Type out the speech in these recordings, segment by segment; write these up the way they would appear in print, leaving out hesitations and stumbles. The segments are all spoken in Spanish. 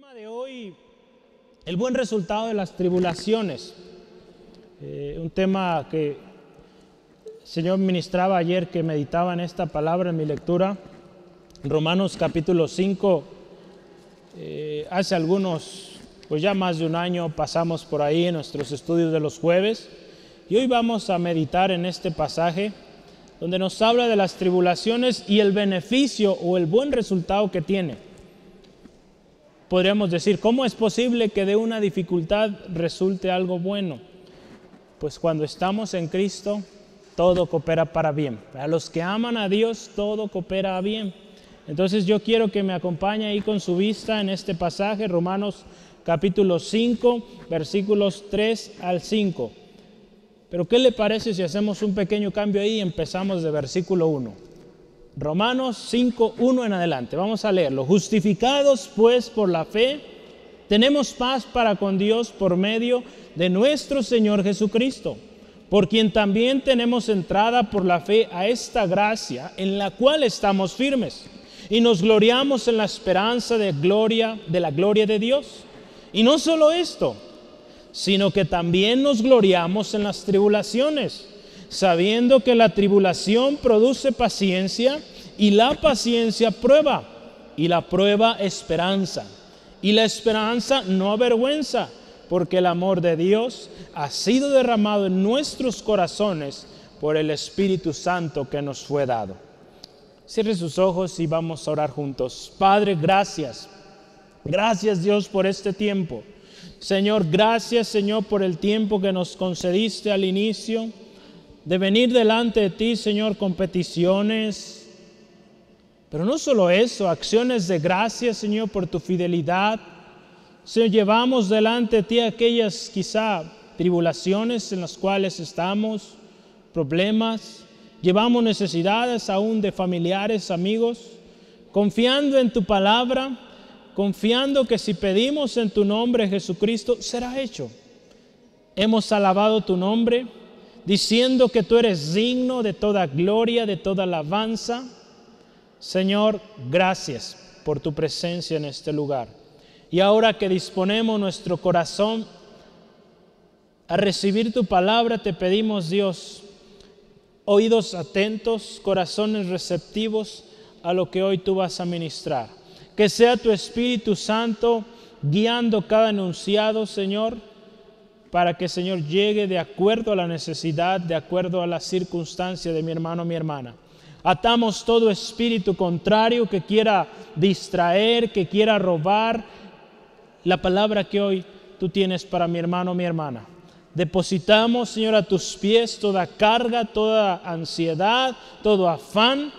tema de hoy, el buen resultado de las tribulaciones. Un tema que el Señor ministraba ayer, que meditaba en esta palabra en mi lectura. Romanos capítulo 5, hace pues ya más de un año pasamos por ahí en nuestros estudios de los jueves. Y hoy vamos a meditar en este pasaje donde nos habla de las tribulaciones y el beneficio o el buen resultado que tiene. Podríamos decir, ¿cómo es posible que de una dificultad resulte algo bueno? Pues cuando estamos en Cristo, todo coopera para bien. A los que aman a Dios, todo coopera a bien. Entonces yo quiero que me acompañe ahí con su vista en este pasaje, Romanos capítulo 5, versículos 3 al 5. Pero ¿qué le parece si hacemos un pequeño cambio ahí y empezamos de versículo 1? Romanos 5, 1 en adelante. Vamos a leerlo. Justificados pues por la fe, tenemos paz para con Dios por medio de nuestro Señor Jesucristo, por quien también tenemos entrada por la fe a esta gracia en la cual estamos firmes y nos gloriamos en la esperanza de la gloria de Dios. Y no solo esto, sino que también nos gloriamos en las tribulaciones, sabiendo que la tribulación produce paciencia, y la paciencia prueba, y la prueba esperanza, y la esperanza no avergüenza, porque el amor de Dios ha sido derramado en nuestros corazones por el Espíritu Santo que nos fue dado. Cierre sus ojos y vamos a orar juntos. Padre, gracias. Gracias, Dios, por este tiempo. Señor, gracias, Señor, por el tiempo que nos concediste al inicio de venir delante de ti, Señor, con peticiones. Pero no solo eso, acciones de gracias, Señor, por tu fidelidad. Señor, llevamos delante de ti aquellas quizá tribulaciones en las cuales estamos, problemas. Llevamos necesidades aún de familiares, amigos, confiando en tu palabra, confiando que si pedimos en tu nombre, Jesucristo, será hecho. Hemos alabado tu nombre, diciendo que tú eres digno de toda gloria, de toda alabanza. Señor, gracias por tu presencia en este lugar. Y ahora que disponemos nuestro corazón a recibir tu palabra, te pedimos, Dios, oídos atentos, corazones receptivos a lo que hoy tú vas a ministrar. Que sea tu Espíritu Santo guiando cada enunciado, Señor, para que, Señor, llegue de acuerdo a la necesidad, de acuerdo a la circunstancia de mi hermano o mi hermana. Atamos todo espíritu contrario que quiera distraer, que quiera robar la palabra que hoy tú tienes para mi hermano o mi hermana. Depositamos, Señor, a tus pies toda carga, toda ansiedad, todo afán,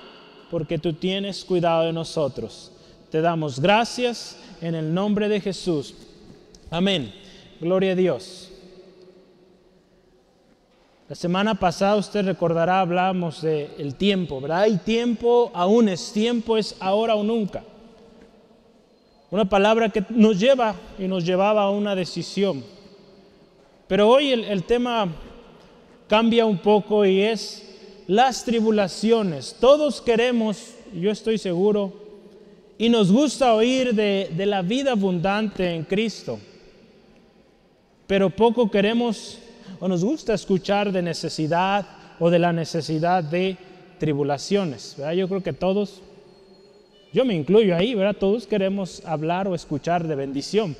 porque tú tienes cuidado de nosotros. Te damos gracias en el nombre de Jesús. Amén. Gloria a Dios. La semana pasada, usted recordará, hablamos del tiempo, ¿verdad? Hay tiempo, aún es tiempo, es ahora o nunca. Una palabra que nos lleva y nos llevaba a una decisión. Pero hoy el tema cambia un poco y es las tribulaciones. Todos queremos, yo estoy seguro, y nos gusta oír de la vida abundante en Cristo, pero poco queremos o nos gusta escuchar de necesidad o de la necesidad de tribulaciones, ¿verdad? Yo creo que todos, yo me incluyo ahí, ¿verdad? Todos queremos hablar o escuchar de bendición.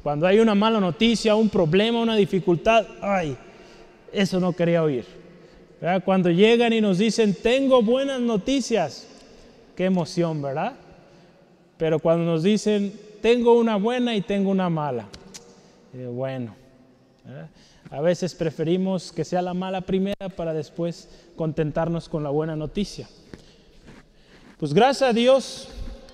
Cuando hay una mala noticia, un problema, una dificultad, ¡ay! Eso no quería oír, ¿verdad? Cuando llegan y nos dicen, tengo buenas noticias, qué emoción, ¿verdad? Pero cuando nos dicen, tengo una buena y tengo una mala, bueno, ¿verdad? A veces preferimos que sea la mala primera para después contentarnos con la buena noticia. Pues gracias a Dios,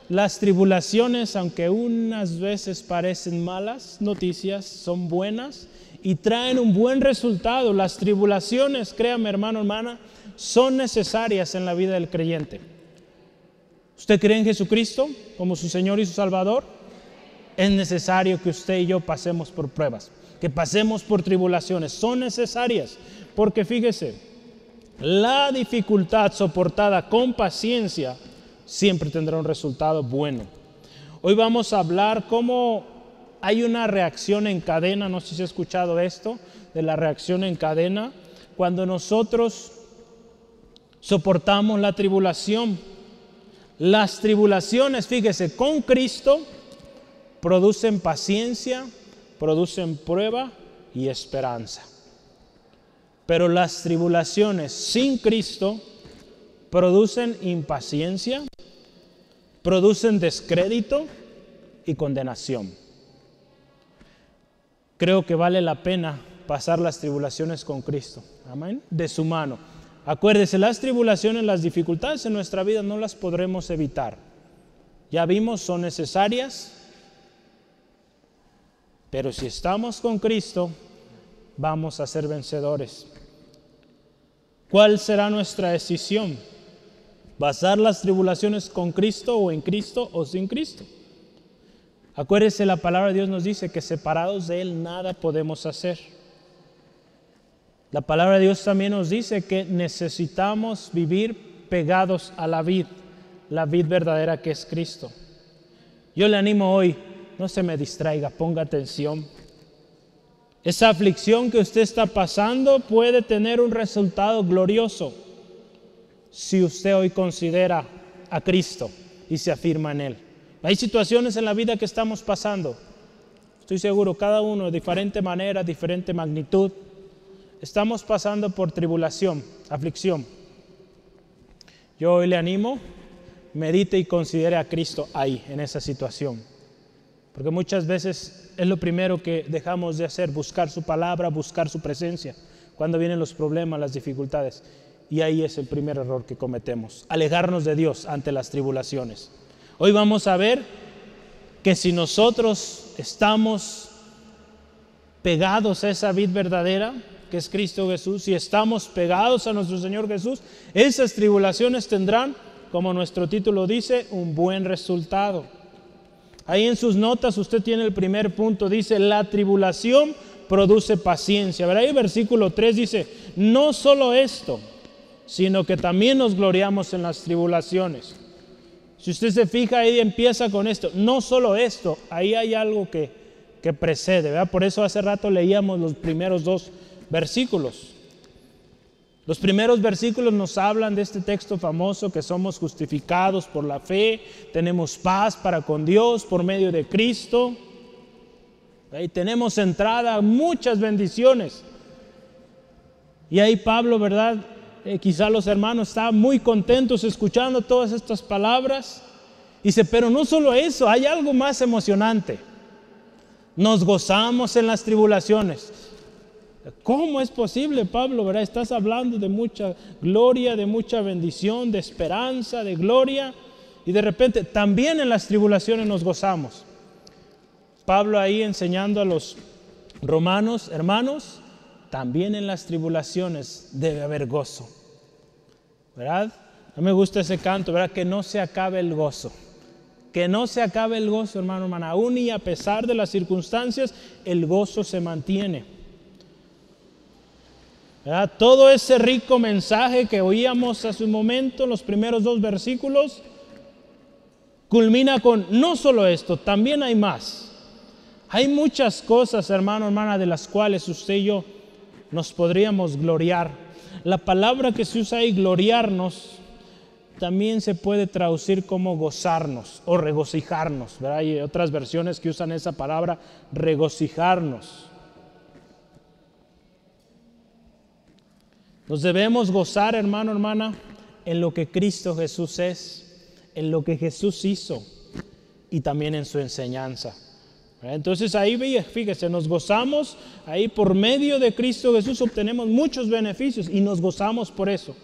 las tribulaciones, aunque unas veces parecen malas noticias, son buenas y traen un buen resultado. Las tribulaciones, créame hermano, hermana, son necesarias en la vida del creyente. ¿Usted cree en Jesucristo como su Señor y su Salvador? Es necesario que usted y yo pasemos por pruebas, que pasemos por tribulaciones. Son necesarias porque fíjese, la dificultad soportada con paciencia siempre tendrá un resultado bueno. Hoy vamos a hablar cómo hay una reacción en cadena. No sé si has escuchado esto, de la reacción en cadena. Cuando nosotros soportamos la tribulación. Las tribulaciones, fíjese, con Cristo producen paciencia, producen prueba y esperanza. Pero las tribulaciones sin Cristo producen impaciencia, producen descrédito y condenación. Creo que vale la pena pasar las tribulaciones con Cristo. Amén. De su mano. Acuérdese, las tribulaciones, las dificultades en nuestra vida no las podremos evitar. Ya vimos, son necesarias. Pero si estamos con Cristo, vamos a ser vencedores. ¿Cuál será nuestra decisión? ¿Pasar las tribulaciones con Cristo o en Cristo o sin Cristo? Acuérdese, la palabra de Dios nos dice que separados de Él nada podemos hacer. La palabra de Dios también nos dice que necesitamos vivir pegados a la vid verdadera que es Cristo. Yo le animo hoy, no se me distraiga, ponga atención. Esa aflicción que usted está pasando puede tener un resultado glorioso si usted hoy considera a Cristo y se afirma en Él. Hay situaciones en la vida que estamos pasando. Estoy seguro, cada uno de diferente manera, diferente magnitud. Estamos pasando por tribulación, aflicción. Yo hoy le animo, medite y considere a Cristo ahí, en esa situación. Porque muchas veces es lo primero que dejamos de hacer, buscar su palabra, buscar su presencia, cuando vienen los problemas, las dificultades. Y ahí es el primer error que cometemos, alejarnos de Dios ante las tribulaciones. Hoy vamos a ver que si nosotros estamos pegados a esa vid verdadera, que es Cristo Jesús, si estamos pegados a nuestro Señor Jesús, esas tribulaciones tendrán, como nuestro título dice, un buen resultado. Ahí en sus notas usted tiene el primer punto, dice, la tribulación produce paciencia. Verá, ahí versículo 3 dice, no solo esto, sino que también nos gloriamos en las tribulaciones. Si usted se fija, ahí empieza con esto, no solo esto, ahí hay algo que precede, ¿verdad? Por eso hace rato leíamos los primeros dos versículos. Los primeros versículos nos hablan de este texto famoso, que somos justificados por la fe, tenemos paz para con Dios por medio de Cristo. Ahí tenemos entrada a muchas bendiciones. Y ahí Pablo, ¿verdad? Quizá los hermanos estaban muy contentos escuchando todas estas palabras. Dice, pero no solo eso, hay algo más emocionante. Nos gozamos en las tribulaciones. ¿Cómo es posible, Pablo? ¿Verdad? Estás hablando de mucha gloria, de mucha bendición, de esperanza, de gloria. Y de repente, también en las tribulaciones nos gozamos. Pablo ahí enseñando a los romanos, hermanos, también en las tribulaciones debe haber gozo. ¿Verdad? A mí me gusta ese canto, ¿verdad? Que no se acabe el gozo. Que no se acabe el gozo, hermano, hermana. Aún y a pesar de las circunstancias, el gozo se mantiene. ¿Verdad? Todo ese rico mensaje que oíamos hace un momento, los primeros dos versículos, culmina con no solo esto, también hay más. Hay muchas cosas, hermano, hermana, de las cuales usted y yo nos podríamos gloriar. La palabra que se usa ahí, gloriarnos, también se puede traducir como gozarnos o regocijarnos, ¿verdad? Hay otras versiones que usan esa palabra, regocijarnos. Nos debemos gozar, hermano, hermana, en lo que Cristo Jesús es, en lo que Jesús hizo y también en su enseñanza. Entonces ahí, fíjese, nos gozamos, ahí por medio de Cristo Jesús obtenemos muchos beneficios y nos gozamos por eso,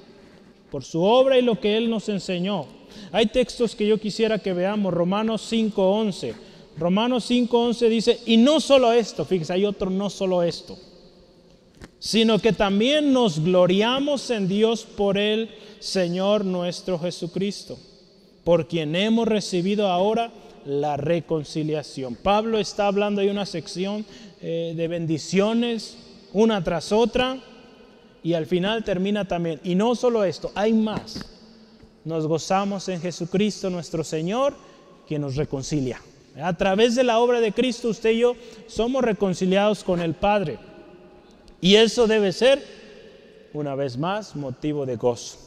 por su obra y lo que Él nos enseñó. Hay textos que yo quisiera que veamos, Romanos 5:11. Romanos 5:11 dice, y no solo esto, fíjese, hay otro no solo esto, sino que también nos gloriamos en Dios por el Señor nuestro Jesucristo, por quien hemos recibido ahora la reconciliación. Pablo está hablando de una sección de bendiciones, una tras otra, y al final termina también, y no solo esto, hay más. Nos gozamos en Jesucristo nuestro Señor, quien nos reconcilia. A través de la obra de Cristo, usted y yo somos reconciliados con el Padre. Y eso debe ser, una vez más, motivo de gozo.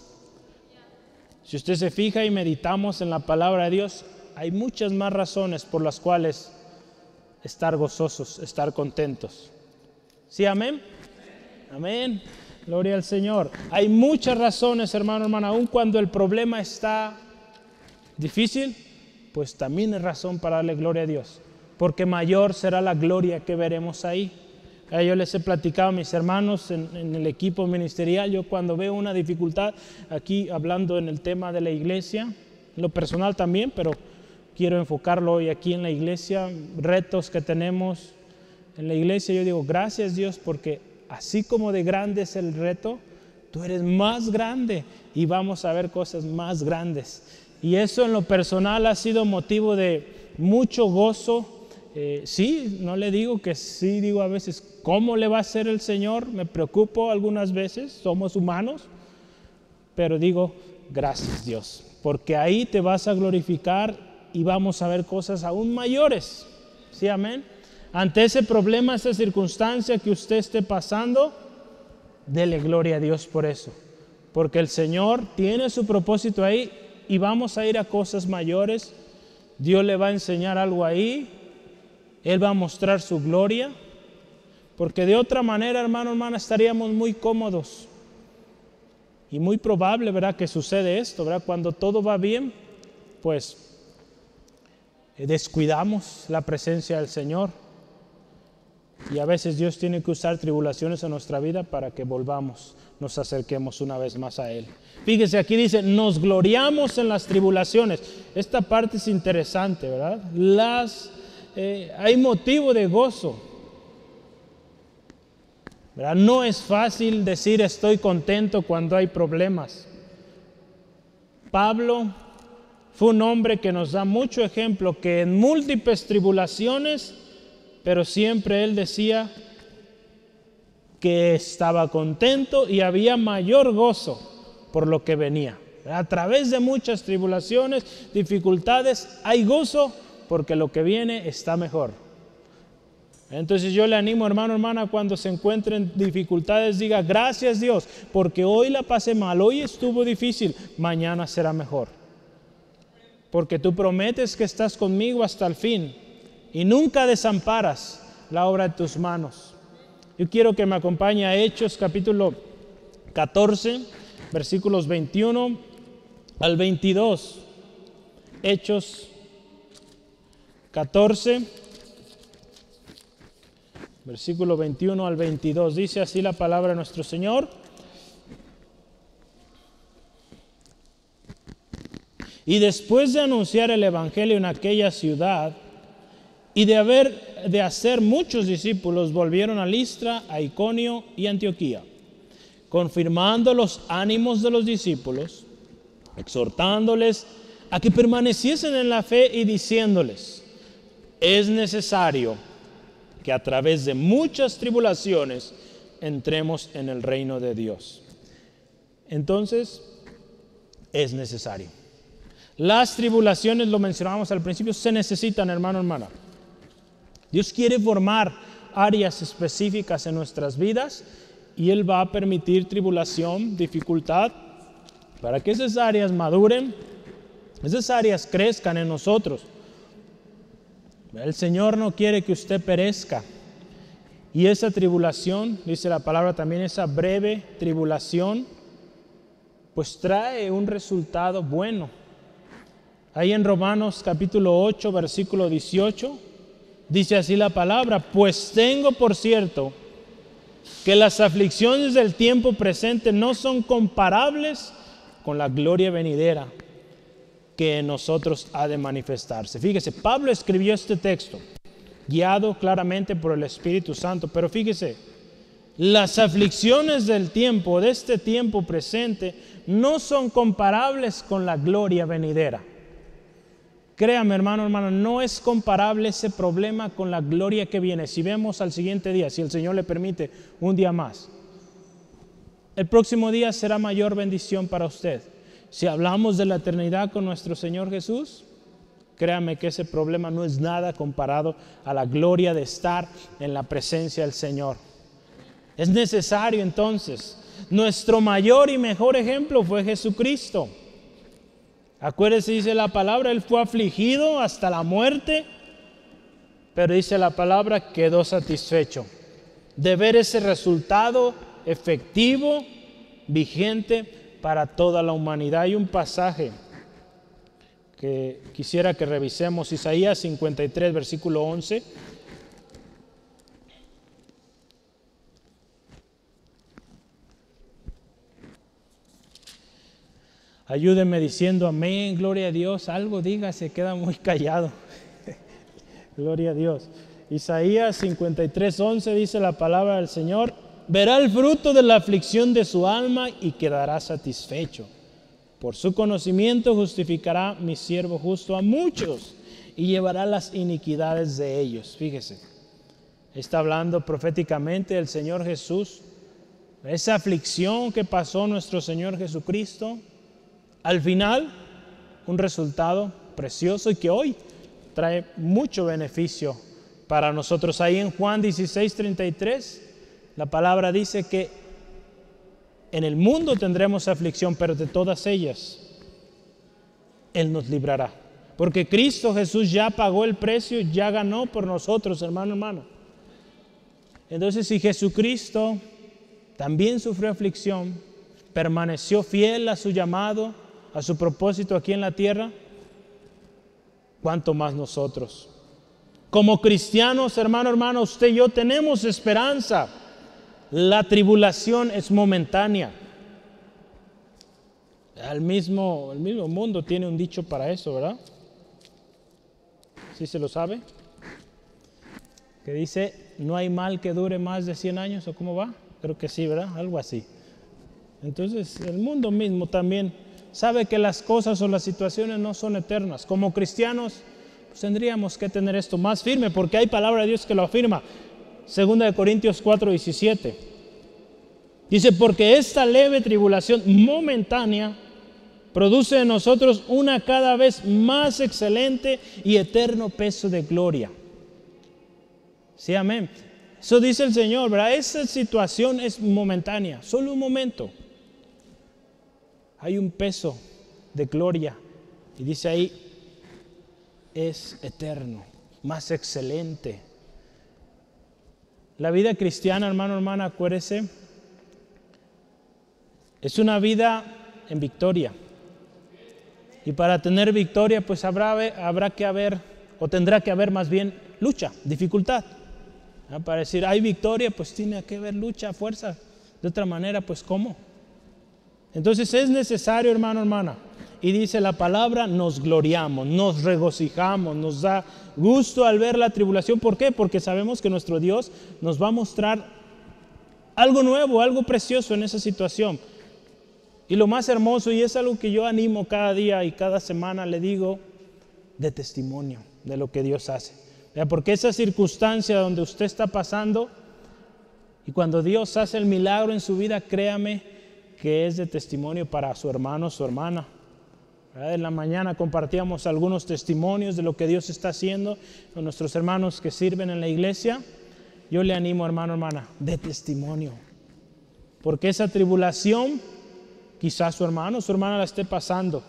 Si usted se fija y meditamos en la palabra de Dios, hay muchas más razones por las cuales estar gozosos, estar contentos. ¿Sí, amén? Amén. Gloria al Señor. Hay muchas razones, hermano, hermana, aun cuando el problema está difícil, pues también es razón para darle gloria a Dios, porque mayor será la gloria que veremos ahí. Yo les he platicado a mis hermanos en el equipo ministerial, yo cuando veo una dificultad, aquí hablando en el tema de la iglesia, en lo personal también, pero quiero enfocarlo hoy aquí en la iglesia, retos que tenemos en la iglesia, yo digo, gracias Dios, porque así como de grande es el reto, tú eres más grande y vamos a ver cosas más grandes. Y eso en lo personal ha sido motivo de mucho gozo. Sí, no le digo que sí, digo a veces, ¿cómo le va a hacer el Señor? Me preocupo algunas veces, somos humanos, pero digo, gracias Dios, porque ahí te vas a glorificar y vamos a ver cosas aún mayores. ¿Sí, amén? Ante ese problema, esa circunstancia que usted esté pasando, dele gloria a Dios por eso, porque el Señor tiene su propósito ahí y vamos a ir a cosas mayores. Dios le va a enseñar algo ahí, Él va a mostrar su gloria, porque de otra manera, hermano, hermana, estaríamos muy cómodos y muy probable, ¿verdad?, que sucede esto, ¿verdad? Cuando todo va bien, pues descuidamos la presencia del Señor. Y a veces Dios tiene que usar tribulaciones en nuestra vida para que volvamos, nos acerquemos una vez más a Él. Fíjese, aquí dice, nos gloriamos en las tribulaciones. Esta parte es interesante, ¿verdad? Hay motivo de gozo, ¿verdad? No es fácil decir estoy contento cuando hay problemas. Pablo fue un hombre que nos da mucho ejemplo, que en múltiples tribulaciones, pero siempre él decía que estaba contento y había mayor gozo por lo que venía. A través de muchas tribulaciones, dificultades, hay gozo porque lo que viene está mejor. Entonces yo le animo, hermano, hermana, cuando se encuentren dificultades, diga gracias Dios, porque hoy la pasé mal, hoy estuvo difícil, mañana será mejor. Porque tú prometes que estás conmigo hasta el fin y nunca desamparas la obra de tus manos. Yo quiero que me acompañe a Hechos capítulo 14, versículos 21 al 22. Hechos 14, versículo 21 al 22. Dice así la palabra de nuestro Señor. Y después de anunciar el evangelio en aquella ciudad y de hacer muchos discípulos, volvieron a Listra, a Iconio y Antioquía, confirmando los ánimos de los discípulos, exhortándoles a que permaneciesen en la fe y diciéndoles, es necesario que a través de muchas tribulaciones entremos en el reino de Dios. Entonces, es necesario. Las tribulaciones, lo mencionábamos al principio, se necesitan, hermano, hermana. Dios quiere formar áreas específicas en nuestras vidas y Él va a permitir tribulación, dificultad, para que esas áreas maduren, esas áreas crezcan en nosotros. El Señor no quiere que usted perezca. Y esa tribulación, dice la palabra también, esa breve tribulación, pues trae un resultado bueno. Ahí en Romanos capítulo 8, versículo 18, dice así la palabra, pues tengo por cierto que las aflicciones del tiempo presente no son comparables con la gloria venidera que en nosotros ha de manifestarse. Fíjese, Pablo escribió este texto, guiado claramente por el Espíritu Santo, pero fíjese, las aflicciones del tiempo, de este tiempo presente, no son comparables con la gloria venidera. Créame, hermano, hermano, no es comparable ese problema con la gloria que viene. Si vemos al siguiente día, si el Señor le permite un día más, el próximo día será mayor bendición para usted. Si hablamos de la eternidad con nuestro Señor Jesús, créame que ese problema no es nada comparado a la gloria de estar en la presencia del Señor. Es necesario entonces. Nuestro mayor y mejor ejemplo fue Jesucristo. Acuérdese, dice la palabra, Él fue afligido hasta la muerte, pero dice la palabra, quedó satisfecho de ver ese resultado efectivo, vigente para toda la humanidad. Hay un pasaje que quisiera que revisemos, Isaías 53, versículo 11. Ayúdenme diciendo amén, gloria a Dios. Algo diga, se queda muy callado. Gloria a Dios. Isaías 53, 11 dice la palabra del Señor: verá el fruto de la aflicción de su alma y quedará satisfecho. Por su conocimiento justificará mi siervo justo a muchos y llevará las iniquidades de ellos. Fíjese, está hablando proféticamente el Señor Jesús. Esa aflicción que pasó nuestro Señor Jesucristo, al final, un resultado precioso y que hoy trae mucho beneficio para nosotros. Ahí en Juan 16, 33, la palabra dice que en el mundo tendremos aflicción, pero de todas ellas Él nos librará. Porque Cristo Jesús ya pagó el precio, ya ganó por nosotros, hermano. Entonces, si Jesucristo también sufrió aflicción, permaneció fiel a su llamado, a su propósito aquí en la tierra, ¿cuánto más nosotros? Como cristianos, hermano, usted y yo tenemos esperanza. La tribulación es momentánea. El mismo mundo tiene un dicho para eso, ¿verdad? ¿Sí se lo sabe? Que dice, no hay mal que dure más de 100 años, ¿o cómo va? Creo que sí, ¿verdad? Algo así. Entonces, el mundo mismo también sabe que las cosas o las situaciones no son eternas. Como cristianos, pues tendríamos que tener esto más firme, porque hay palabra de Dios que lo afirma. 2 Corintios 4, 17. Dice, porque esta leve tribulación momentánea produce en nosotros una cada vez más excelente y eterno peso de gloria. Sí, amén. Eso dice el Señor, ¿verdad? Esa situación es momentánea, solo un momento. Hay un peso de gloria y dice ahí, es eterno, más excelente. La vida cristiana, hermana, acuérdese, es una vida en victoria. Y para tener victoria, pues habrá que haber, o tendrá que haber más bien, lucha, dificultad. Para decir, hay victoria, pues tiene que haber lucha, fuerza. De otra manera, pues ¿cómo? Entonces es necesario, hermana. Y dice la palabra, nos gloriamos, nos regocijamos, nos da gusto al ver la tribulación. ¿Por qué? Porque sabemos que nuestro Dios nos va a mostrar algo nuevo, algo precioso en esa situación. Y lo más hermoso, y es algo que yo animo cada día y cada semana, le digo, de testimonio de lo que Dios hace. Porque esa circunstancia donde usted está pasando, y cuando Dios hace el milagro en su vida, créame que es de testimonio para su hermano o su hermana. En la mañana compartíamos algunos testimonios de lo que Dios está haciendo con nuestros hermanos que sirven en la iglesia. Yo le animo, hermana, de testimonio. Porque esa tribulación, quizás su hermano o su hermana la esté pasando.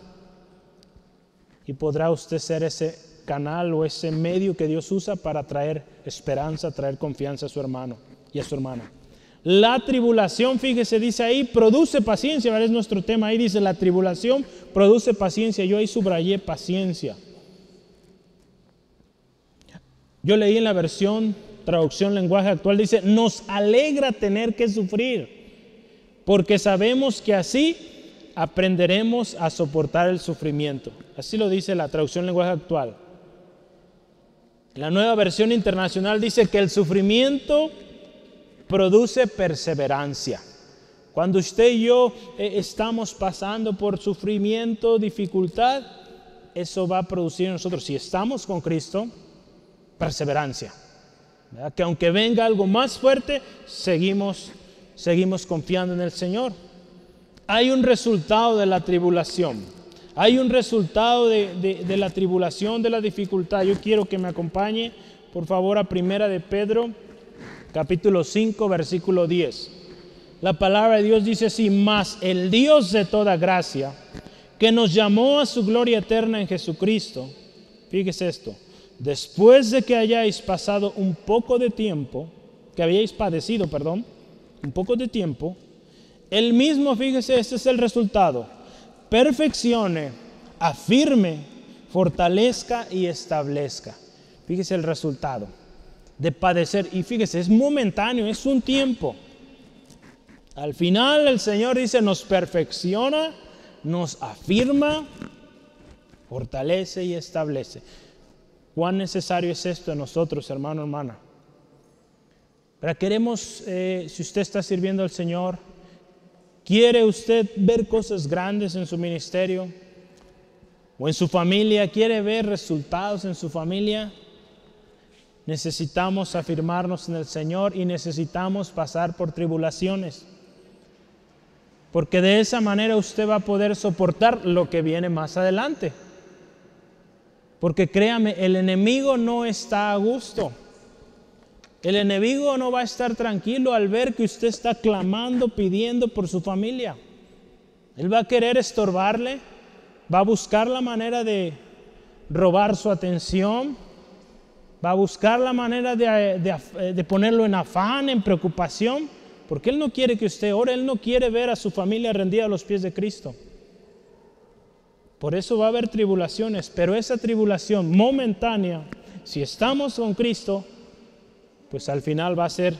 Y podrá usted ser ese canal o ese medio que Dios usa para traer esperanza, traer confianza a su hermano y a su hermana. La tribulación, fíjese, dice ahí, produce paciencia. ¿Verdad? Es nuestro tema. Ahí dice, la tribulación produce paciencia. Yo ahí subrayé paciencia. Yo leí en la versión, traducción lenguaje actual, dice, nos alegra tener que sufrir, porque sabemos que así aprenderemos a soportar el sufrimiento. Así lo dice la traducción lenguaje actual. La nueva versión internacional dice que el sufrimiento produce perseverancia. Cuando usted y yo estamos pasando por sufrimiento, dificultad, eso va a producir en nosotros, si estamos con Cristo, perseverancia. ¿Verdad? Que aunque venga algo más fuerte, seguimos confiando en el Señor. Hay un resultado de la tribulación. Hay un resultado de la tribulación, de la dificultad. Yo quiero que me acompañe, por favor, a Primera de Pedro, capítulo 5, versículo 10. La palabra de Dios dice así: mas el Dios de toda gracia, que nos llamó a su gloria eterna en Jesucristo. Fíjese esto: después de que hayáis pasado un poco de tiempo, que habíais padecido, un poco de tiempo, Él mismo, fíjese, este es el resultado: perfeccione, afirme, fortalezca y establezca. Fíjese el resultado de padecer. Y fíjese, es momentáneo, es un tiempo. Al final el Señor dice, nos perfecciona, nos afirma, fortalece y establece. ¿Cuán necesario es esto en nosotros, hermano, hermana? Pero queremos, si usted está sirviendo al Señor, ¿quiere usted ver cosas grandes en su ministerio o en su familia? ¿Quiere ver resultados en su familia? Necesitamos afirmarnos en el Señor y necesitamos pasar por tribulaciones. Porque de esa manera usted va a poder soportar lo que viene más adelante. Porque créame, el enemigo no está a gusto. El enemigo no va a estar tranquilo al ver que usted está clamando, pidiendo por su familia. Él va a querer estorbarle, va a buscar la manera de robar su atención, va a buscar la manera de ponerlo en afán, en preocupación, porque Él no quiere que usted ore, Él no quiere ver a su familia rendida a los pies de Cristo. Por eso va a haber tribulaciones, pero esa tribulación momentánea, si estamos con Cristo, pues al final va a ser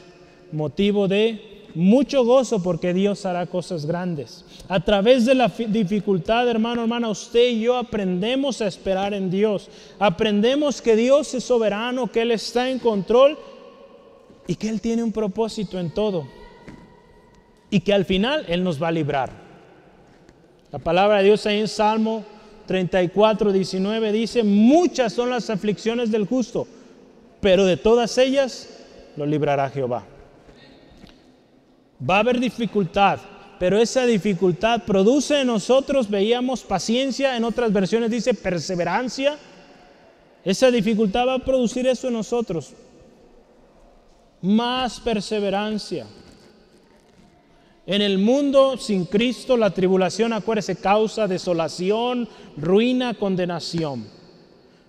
motivo de mucho gozo, porque Dios hará cosas grandes. A través de la dificultad, hermano, hermana, usted y yo aprendemos a esperar en Dios. Aprendemos que Dios es soberano, que Él está en control y que Él tiene un propósito en todo. Y que al final Él nos va a librar. La palabra de Dios ahí en Salmo 34, 19 dice: muchas son las aflicciones del justo, pero de todas ellas lo librará Jehová. Va a haber dificultad, pero esa dificultad produce en nosotros, veíamos, paciencia, en otras versiones dice perseverancia. Esa dificultad va a producir eso en nosotros, más perseverancia. En el mundo sin Cristo, la tribulación, acuérdese, causa desolación, ruina, condenación.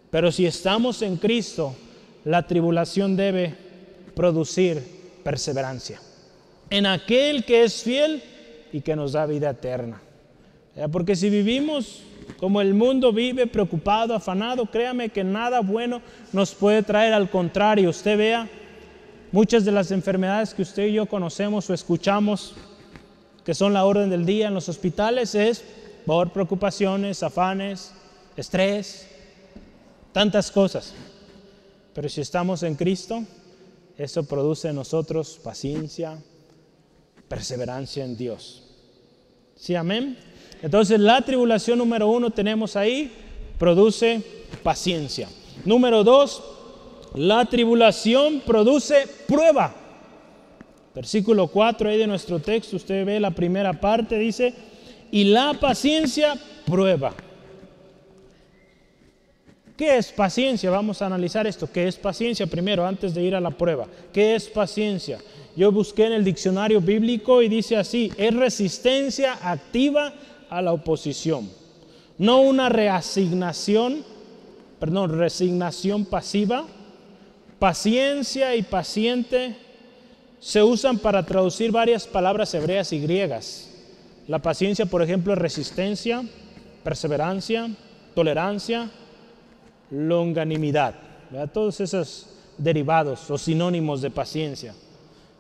Pero si estamos en Cristo, la tribulación debe producir perseverancia en aquel que es fiel y que nos da vida eterna. Porque si vivimos como el mundo vive, preocupado, afanado, créame que nada bueno nos puede traer. Al contrario, usted vea muchas de las enfermedades que usted y yo conocemos o escuchamos, que son la orden del día en los hospitales, es por preocupaciones, afanes, estrés, tantas cosas. Pero si estamos en Cristo, eso produce en nosotros paciencia, perseverancia en Dios. ¿Sí, amén? Entonces la tribulación número 1 tenemos ahí, produce paciencia. Número 2, la tribulación produce prueba. Versículo 4 ahí de nuestro texto, usted ve la primera parte, dice: y la paciencia prueba. ¿Qué es paciencia? Vamos a analizar esto. ¿Qué es paciencia primero, antes de ir a la prueba? ¿Qué es paciencia? Yo busqué en el diccionario bíblico y dice así: es resistencia activa a la oposición. No una resignación pasiva. Paciencia y paciente se usan para traducir varias palabras hebreas y griegas. La paciencia, por ejemplo, es resistencia, perseverancia, tolerancia, longanimidad, ¿verdad? Todos esos derivados o sinónimos de paciencia.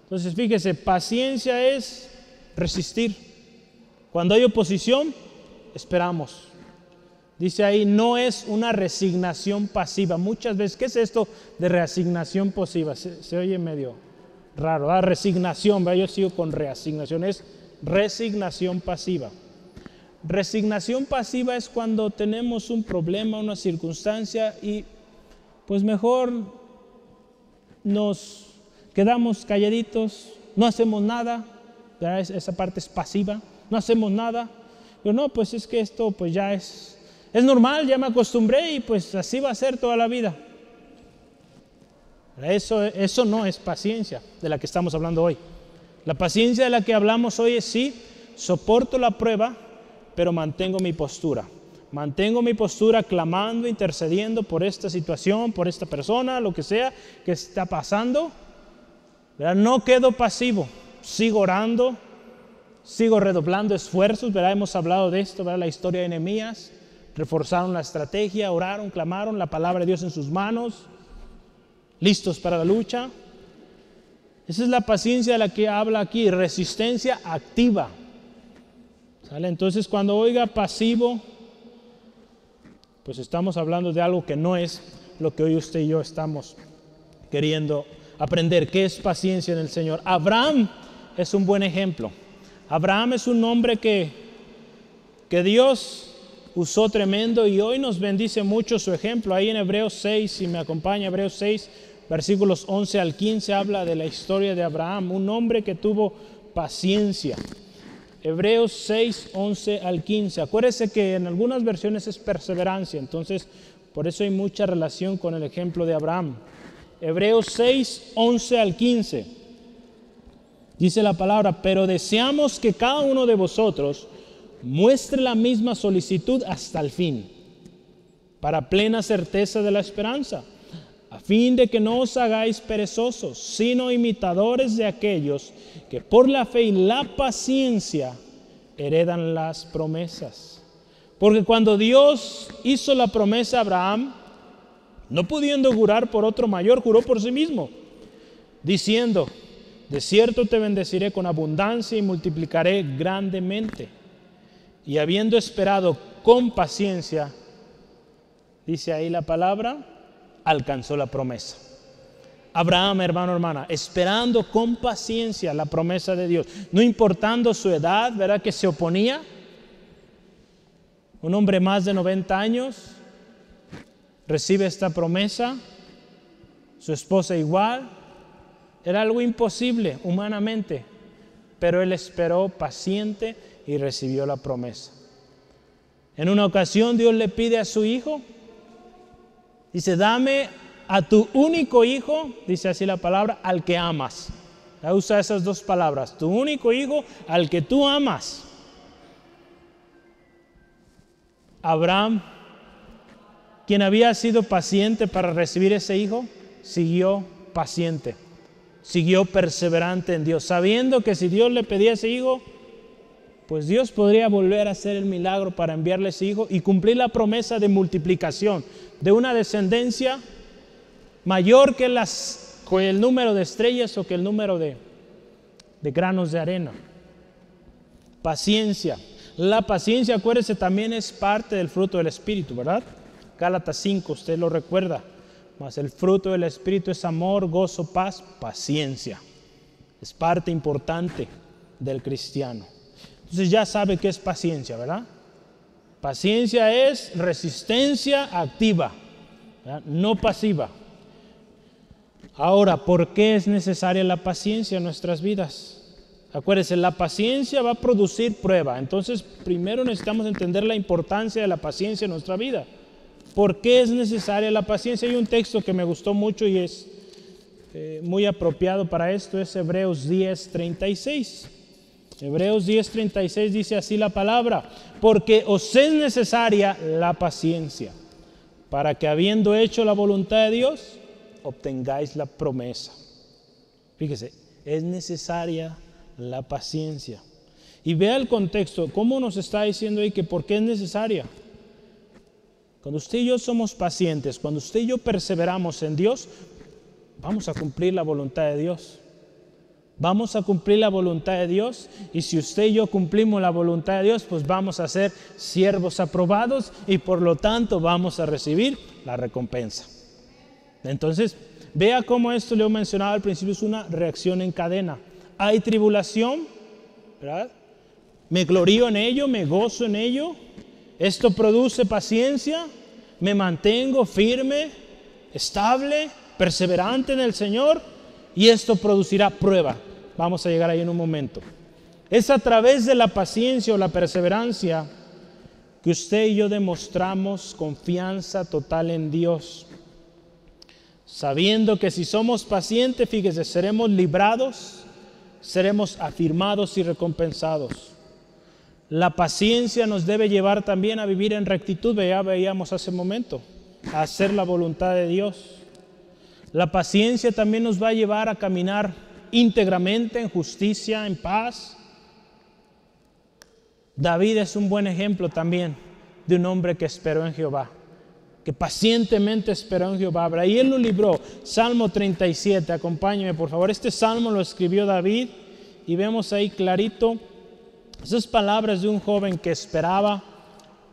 Entonces, fíjese, paciencia es resistir. Cuando hay oposición, esperamos. Dice ahí, no es una resignación pasiva. Muchas veces, ¿qué es esto de resignación pasiva? Se oye medio raro, ¿verdad? Resignación, ¿verdad? Yo sigo con reasignación, es resignación pasiva. Resignación pasiva es cuando tenemos un problema, una circunstancia y pues mejor nos quedamos calladitos, no hacemos nada, ¿verdad? Esa parte es pasiva, no hacemos nada. Pero no, pues es que esto pues ya es Es normal, ya me acostumbré y pues así va a ser toda la vida. Eso no es paciencia de la que estamos hablando hoy. La paciencia de la que hablamos hoy es sí, soporto la prueba, pero mantengo mi postura. Mantengo mi postura clamando, intercediendo por esta situación, por esta persona, lo que sea que está pasando. ¿Verdad? No quedo pasivo, sigo orando, sigo redoblando esfuerzos. ¿Verdad? Hemos hablado de esto, ¿verdad? La historia de Nehemías. Reforzaron la estrategia, oraron, clamaron, la palabra de Dios en sus manos, listos para la lucha. Esa es la paciencia de la que habla aquí, resistencia activa. ¿Sale? Entonces, cuando oiga pasivo, pues estamos hablando de algo que no es lo que hoy usted y yo estamos queriendo aprender. ¿Qué es paciencia en el Señor? Abraham es un buen ejemplo. Abraham es un hombre que Dios usó tremendo y hoy nos bendice mucho su ejemplo. Ahí en Hebreos 6, si me acompaña, Hebreos 6, versículos 11 al 15, habla de la historia de Abraham, un hombre que tuvo paciencia. Hebreos 6, 11 al 15. Acuérdese que en algunas versiones es perseverancia, entonces por eso hay mucha relación con el ejemplo de Abraham. Hebreos 6, 11 al 15. Dice la palabra: pero deseamos que cada uno de vosotros muestre la misma solicitud hasta el fin, para plena certeza de la esperanza, a fin de que no os hagáis perezosos, sino imitadores de aquellos que por la fe y la paciencia heredan las promesas. Porque cuando Dios hizo la promesa a Abraham, no pudiendo jurar por otro mayor, juró por sí mismo, diciendo: de cierto te bendeciré con abundancia y multiplicaré grandemente. Y habiendo esperado con paciencia, dice ahí la palabra, alcanzó la promesa. Abraham, hermano, hermana, esperando con paciencia la promesa de Dios, no importando su edad, ¿verdad? Que se oponía. Un hombre más de 90 años recibe esta promesa, su esposa igual. Era algo imposible humanamente, pero él esperó paciente y recibió la promesa. En una ocasión Dios le pide a su hijo, dice: dame a tu único hijo, dice así la palabra, al que amas. Usa esas dos palabras, tu único hijo al que tú amas. Abraham, quien había sido paciente para recibir ese hijo, siguió paciente, siguió perseverante en Dios, sabiendo que si Dios le pedía ese hijo, pues Dios podría volver a hacer el milagro para enviarle ese hijo y cumplir la promesa de multiplicación, de una descendencia mayor que el número de estrellas o que el número de granos de arena. Paciencia. La paciencia, acuérdese, también es parte del fruto del Espíritu, ¿verdad? Gálatas 5, usted lo recuerda. Mas el fruto del Espíritu es amor, gozo, paz, paciencia. Es parte importante del cristiano. Entonces ya sabe qué es paciencia, ¿verdad? Paciencia es resistencia activa, ¿verdad? No pasiva. Ahora, ¿por qué es necesaria la paciencia en nuestras vidas? Acuérdense, la paciencia va a producir prueba. Entonces, primero necesitamos entender la importancia de la paciencia en nuestra vida. ¿Por qué es necesaria la paciencia? Hay un texto que me gustó mucho y es muy apropiado para esto, es Hebreos 10:36. Hebreos 10:36 dice así la palabra: porque os es necesaria la paciencia, para que habiendo hecho la voluntad de Dios, obtengáis la promesa. Fíjese, es necesaria la paciencia. Y vea el contexto, cómo nos está diciendo ahí que por qué es necesaria. Cuando usted y yo somos pacientes, cuando usted y yo perseveramos en Dios, vamos a cumplir la voluntad de Dios. Vamos a cumplir la voluntad de Dios, y si usted y yo cumplimos la voluntad de Dios, pues vamos a ser siervos aprobados y por lo tanto vamos a recibir la recompensa. Entonces, vea cómo esto le he mencionado al principio, es una reacción en cadena. Hay tribulación, ¿verdad? Me glorío en ello, me gozo en ello. Esto produce paciencia, me mantengo firme, estable, perseverante en el Señor, y esto producirá prueba. Vamos a llegar ahí en un momento. Es a través de la paciencia o la perseverancia que usted y yo demostramos confianza total en Dios, sabiendo que si somos pacientes, fíjese, seremos librados, seremos afirmados y recompensados. La paciencia nos debe llevar también a vivir en rectitud, ya veíamos hace un momento, a hacer la voluntad de Dios. La paciencia también nos va a llevar a caminar íntegramente en justicia, en paz. David es un buen ejemplo también de un hombre que esperó en Jehová, que pacientemente esperó en Jehová. Y él lo libró. Salmo 37, acompáñeme por favor. Este salmo lo escribió David y vemos ahí clarito esas palabras de un joven que esperaba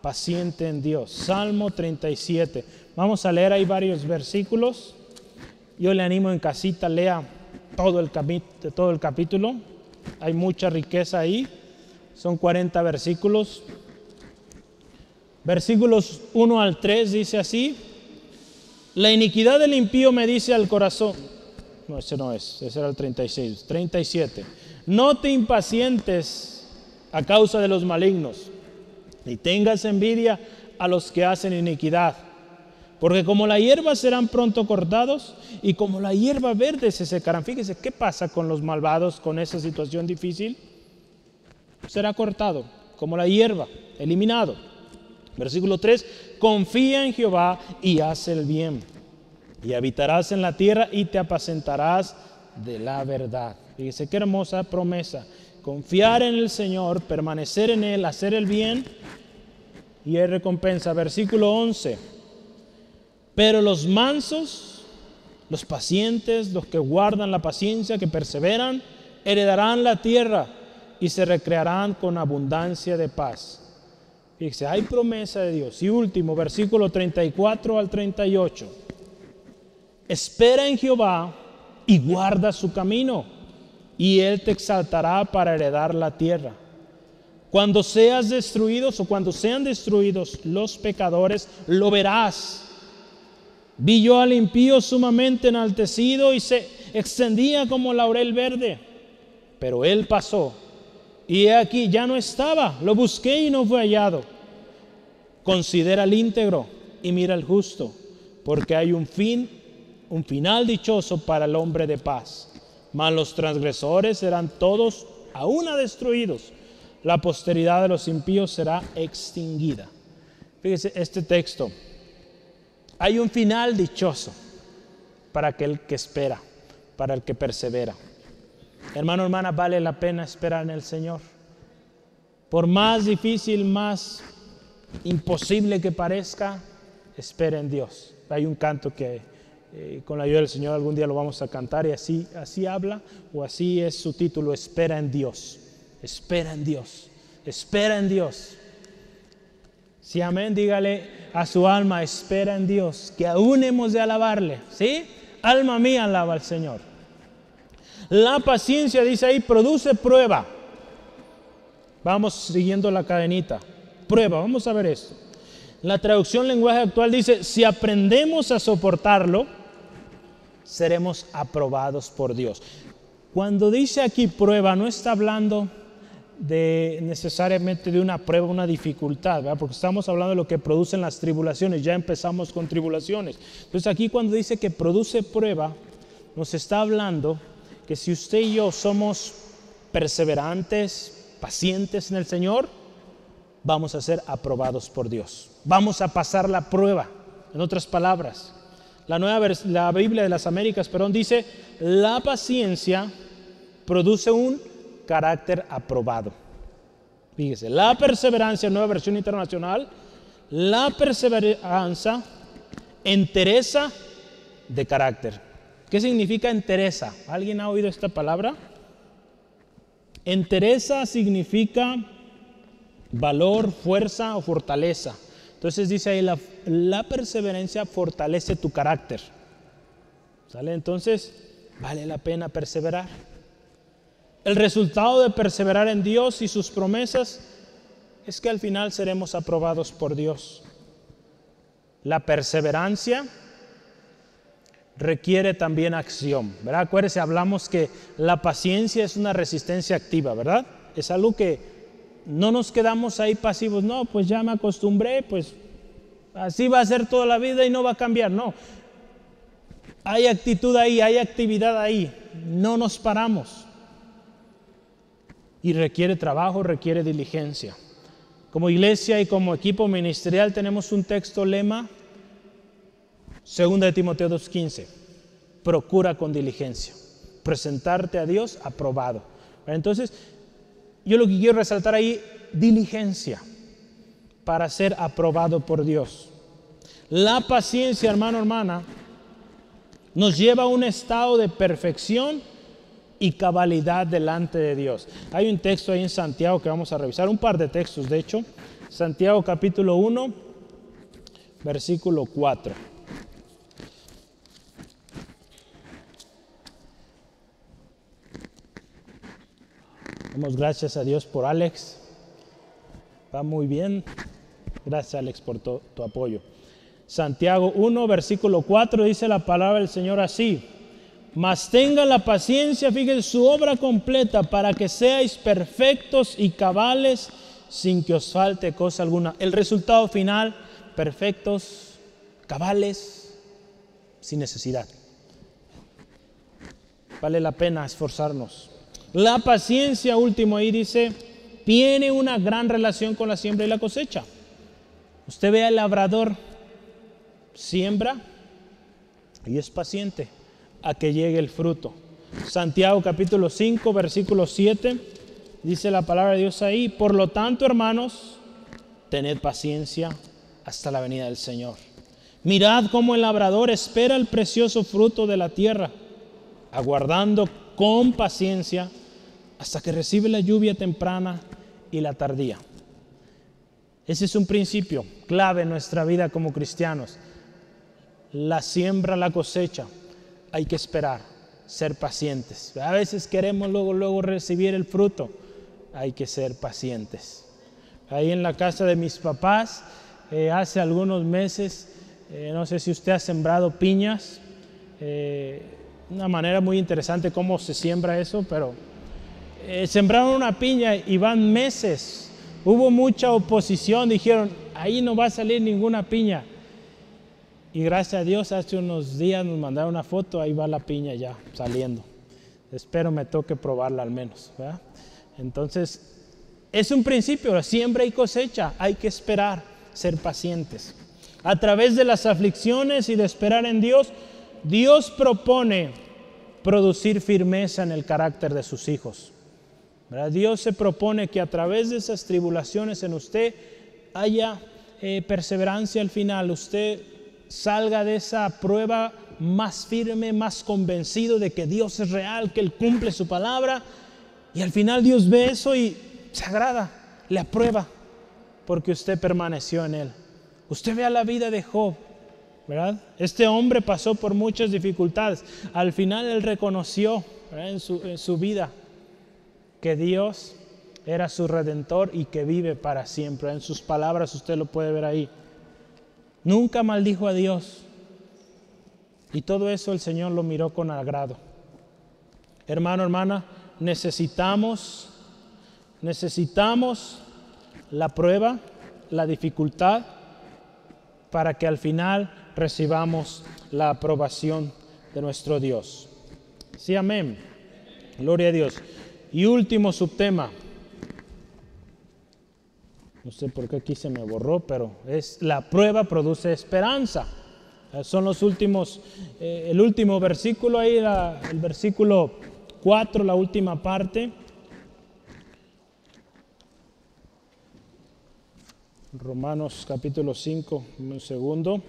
paciente en Dios. Salmo 37. Vamos a leer ahí varios versículos. Yo le animo en casita, lea todo el capítulo. Hay mucha riqueza ahí. Son 40 versículos. Versículos 1 al 3 dice así: la iniquidad del impío me dice al corazón. No, ese no es, ese era el 36, 37. No te impacientes a causa de los malignos, ni tengas envidia a los que hacen iniquidad, porque como la hierba serán pronto cortados, y como la hierba verde se secarán. Fíjese, ¿qué pasa con los malvados con esa situación difícil? Será cortado, como la hierba, eliminado. Versículo 3, confía en Jehová y haz el bien, y habitarás en la tierra y te apacentarás de la verdad. Fíjese qué hermosa promesa. Confiar en el Señor, permanecer en Él, hacer el bien y hay recompensa. Versículo 11. Pero los mansos, los pacientes, los que guardan la paciencia, que perseveran, heredarán la tierra y se recrearán con abundancia de paz. Fíjese, hay promesa de Dios. Y último, versículo 34 al 38. Espera en Jehová y guarda su camino, y Él te exaltará para heredar la tierra. Cuando seas destruidos o cuando sean destruidos los pecadores, lo verás. Vi yo al impío sumamente enaltecido y se extendía como laurel verde, pero él pasó, y he aquí ya no estaba. Lo busqué y no fue hallado. Considera al íntegro y mira al justo, porque hay un final dichoso para el hombre de paz. Mas los transgresores serán todos a una destruidos. La posteridad de los impíos será extinguida. Fíjese este texto. Hay un final dichoso para aquel que espera, para el que persevera. Hermano, hermana, vale la pena esperar en el Señor. Por más difícil, más imposible que parezca, espera en Dios. Hay un canto que con la ayuda del Señor algún día lo vamos a cantar, y así habla, o así es su título: espera en Dios. Espera en Dios. Espera en Dios. Si amén, dígale a su alma: espera en Dios, que aún hemos de alabarle. ¿Sí? Alma mía, alaba al Señor. La paciencia, dice ahí, produce prueba. Vamos siguiendo la cadenita. Prueba, vamos a ver esto. La traducción lenguaje actual dice: si aprendemos a soportarlo, seremos aprobados por Dios. Cuando dice aquí prueba, no está hablando necesariamente de una prueba, una dificultad, ¿verdad? Porque estamos hablando de lo que producen las tribulaciones. Ya empezamos con tribulaciones. Entonces aquí cuando dice que produce prueba, nos está hablando que si usted y yo somos perseverantes, pacientes en el Señor, vamos a ser aprobados por Dios. Vamos a pasar la prueba. En otras palabras, la Biblia de las Américas, dice: la paciencia produce un carácter aprobado. Fíjese, la perseverancia, nueva versión internacional, la perseverancia, entereza de carácter. ¿Qué significa entereza? ¿Alguien ha oído esta palabra? Entereza significa valor, fuerza o fortaleza. Entonces dice ahí, la perseverancia fortalece tu carácter. ¿Sale? Entonces, vale la pena perseverar. El resultado de perseverar en Dios y sus promesas es que al final seremos aprobados por Dios. La perseverancia requiere también acción, ¿verdad? Acuérdense, hablamos que la paciencia es una resistencia activa, ¿verdad? Es algo que no nos quedamos ahí pasivos. No, pues ya me acostumbré, pues así va a ser toda la vida y no va a cambiar. No, hay actitud ahí, hay actividad ahí. No nos paramos. Y requiere trabajo, requiere diligencia. Como iglesia y como equipo ministerial tenemos un texto lema, 2 de Timoteo 2:15. Procura con diligencia presentarte a Dios aprobado. Entonces, yo lo que quiero resaltar ahí, diligencia para ser aprobado por Dios. La paciencia, hermano, hermana, nos lleva a un estado de perfección y cabalidad delante de Dios. Hay un texto ahí en Santiago que vamos a revisar, un par de textos de hecho. Santiago capítulo 1, versículo 4. Damos gracias a Dios por Alex. Va muy bien. Gracias, Alex, por tu apoyo. Santiago 1, versículo 4, dice la palabra del Señor así: mas tenga la paciencia, fíjense, su obra completa, para que seáis perfectos y cabales, sin que os falte cosa alguna. El resultado final, perfectos, cabales, sin necesidad. Vale la pena esforzarnos. La paciencia, último ahí dice, tiene una gran relación con la siembra y la cosecha. Usted ve al labrador, siembra y es paciente a que llegue el fruto. Santiago capítulo 5, versículo 7, dice la palabra de Dios ahí: por lo tanto, hermanos, tened paciencia hasta la venida del Señor. Mirad cómo el labrador espera el precioso fruto de la tierra, aguardando con paciencia hasta que recibe la lluvia temprana y la tardía. Ese es un principio clave en nuestra vida como cristianos. La siembra, la cosecha, hay que esperar, ser pacientes. A veces queremos luego recibir el fruto. Hay que ser pacientes. Ahí en la casa de mis papás, hace algunos meses, no sé si usted ha sembrado piñas. Una manera muy interesante cómo se siembra eso, pero sembraron una piña y van meses. Hubo mucha oposición, dijeron, ahí no va a salir ninguna piña. Y gracias a Dios, hace unos días nos mandaron una foto, ahí va la piña ya saliendo. Espero me toque probarla al menos, ¿verdad? Entonces, es un principio, siembra y cosecha, hay que esperar, ser pacientes. A través de las aflicciones y de esperar en Dios, Dios propone producir firmeza en el carácter de sus hijos. ¿Verdad? Dios se propone que a través de esas tribulaciones en usted haya perseverancia al final, usted salga de esa prueba más firme, más convencido de que Dios es real, que Él cumple su palabra, y al final Dios ve eso y se agrada, le aprueba, porque usted permaneció en Él. Usted vea la vida de Job, ¿verdad? Este hombre pasó por muchas dificultades. Al final él reconoció, ¿verdad?, en su vida que Dios era su redentor y que vive para siempre. En sus palabras usted lo puede ver ahí. Nunca maldijo a Dios. Y todo eso el Señor lo miró con agrado. Hermano, hermana, necesitamos la prueba, la dificultad, para que al final recibamos la aprobación de nuestro Dios. Sí, amén. Gloria a Dios. Y último subtema. No sé por qué aquí se me borró, pero es la prueba produce esperanza. Son los últimos, el último versículo ahí, el versículo 4, la última parte. Romanos capítulo 5, un segundo.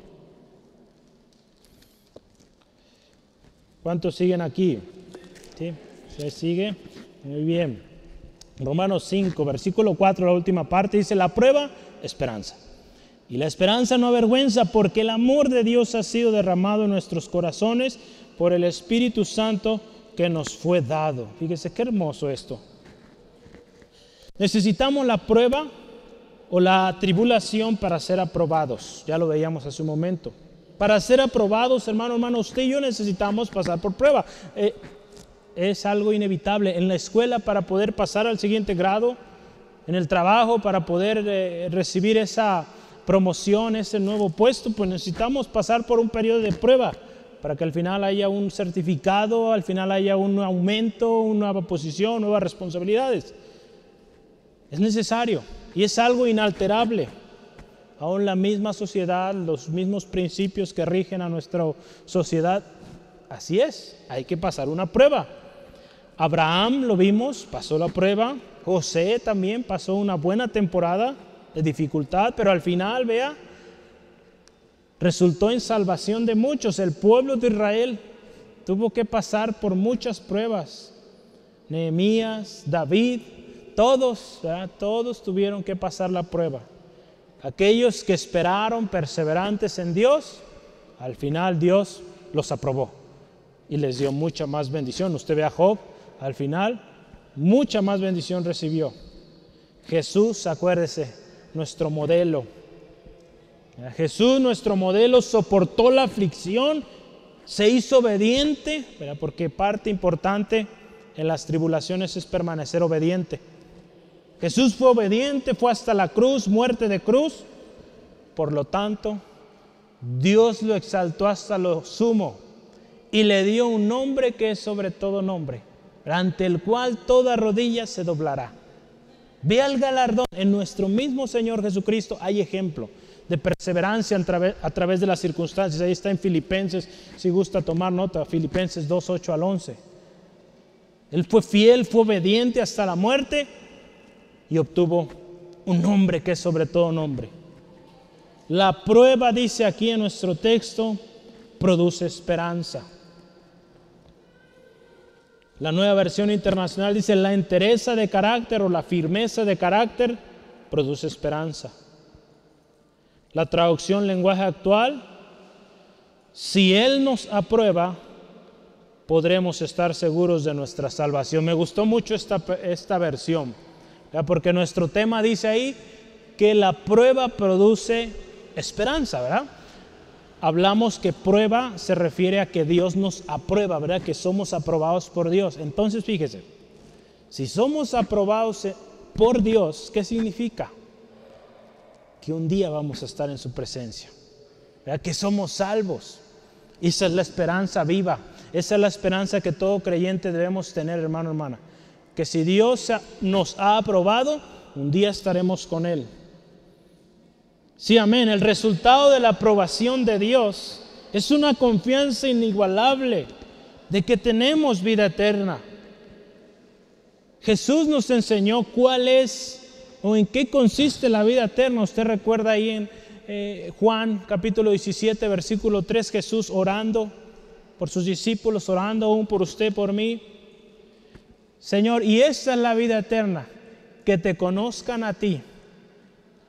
¿Cuántos siguen aquí? ¿Sí? ¿Se sigue? Muy bien. Romanos 5, versículo 4, la última parte, dice: la prueba, esperanza. Y la esperanza no avergüenza, porque el amor de Dios ha sido derramado en nuestros corazones por el Espíritu Santo que nos fue dado. Fíjese qué hermoso esto. Necesitamos la prueba o la tribulación para ser aprobados. Ya lo veíamos hace un momento. Para ser aprobados, hermano, usted y yo necesitamos pasar por prueba. Es algo inevitable. En la escuela, para poder pasar al siguiente grado, en el trabajo para poder recibir esa promoción, ese nuevo puesto, pues necesitamos pasar por un periodo de prueba para que al final haya un certificado, al final haya un aumento, una nueva posición, nuevas responsabilidades. Es necesario y es algo inalterable. Aún la misma sociedad, los mismos principios que rigen a nuestra sociedad, así es, hay que pasar una prueba. Abraham, lo vimos, pasó la prueba. José también pasó una buena temporada de dificultad, pero al final, vea, resultó en salvación de muchos. El pueblo de Israel tuvo que pasar por muchas pruebas. Nehemías, David, todos tuvieron que pasar la prueba. Aquellos que esperaron perseverantes en Dios, al final Dios los aprobó y les dio mucha más bendición. Usted ve a Job, al final, mucha más bendición recibió. Jesús, acuérdese, nuestro modelo. Jesús, nuestro modelo, soportó la aflicción, se hizo obediente, ¿verdad? Porque parte importante en las tribulaciones es permanecer obediente. Jesús fue obediente, fue hasta la cruz, muerte de cruz. Por lo tanto, Dios lo exaltó hasta lo sumo y le dio un nombre que es sobre todo nombre, ante el cual toda rodilla se doblará. Vea el galardón. En nuestro mismo Señor Jesucristo hay ejemplo de perseverancia a través de las circunstancias. Ahí está en Filipenses, si gusta tomar nota, Filipenses 2, 8 al 11. Él fue fiel, fue obediente hasta la muerte y obtuvo un nombre que es sobre todo nombre. La prueba, dice aquí en nuestro texto, produce esperanza. La Nueva Versión Internacional dice: la entereza de carácter o la firmeza de carácter produce esperanza. La traducción lenguaje actual: si Él nos aprueba, podremos estar seguros de nuestra salvación. Me gustó mucho esta versión, ¿verdad? Porque nuestro tema dice ahí que la prueba produce esperanza, ¿verdad? Hablamos que prueba se refiere a que Dios nos aprueba, ¿verdad? Que somos aprobados por Dios. Entonces, fíjese, si somos aprobados por Dios, ¿qué significa? Que un día vamos a estar en su presencia, ¿verdad? Que somos salvos. Esa es la esperanza viva. Esa es la esperanza que todo creyente debemos tener, hermano, hermana. Que si Dios nos ha aprobado, un día estaremos con Él. Sí, amén. El resultado de la aprobación de Dios es una confianza inigualable de que tenemos vida eterna. Jesús nos enseñó cuál es o en qué consiste la vida eterna. Usted recuerda ahí en Juan capítulo 17, versículo 3, Jesús orando por sus discípulos, orando aún por usted, por mí. Señor, y esa es la vida eterna, que te conozcan a ti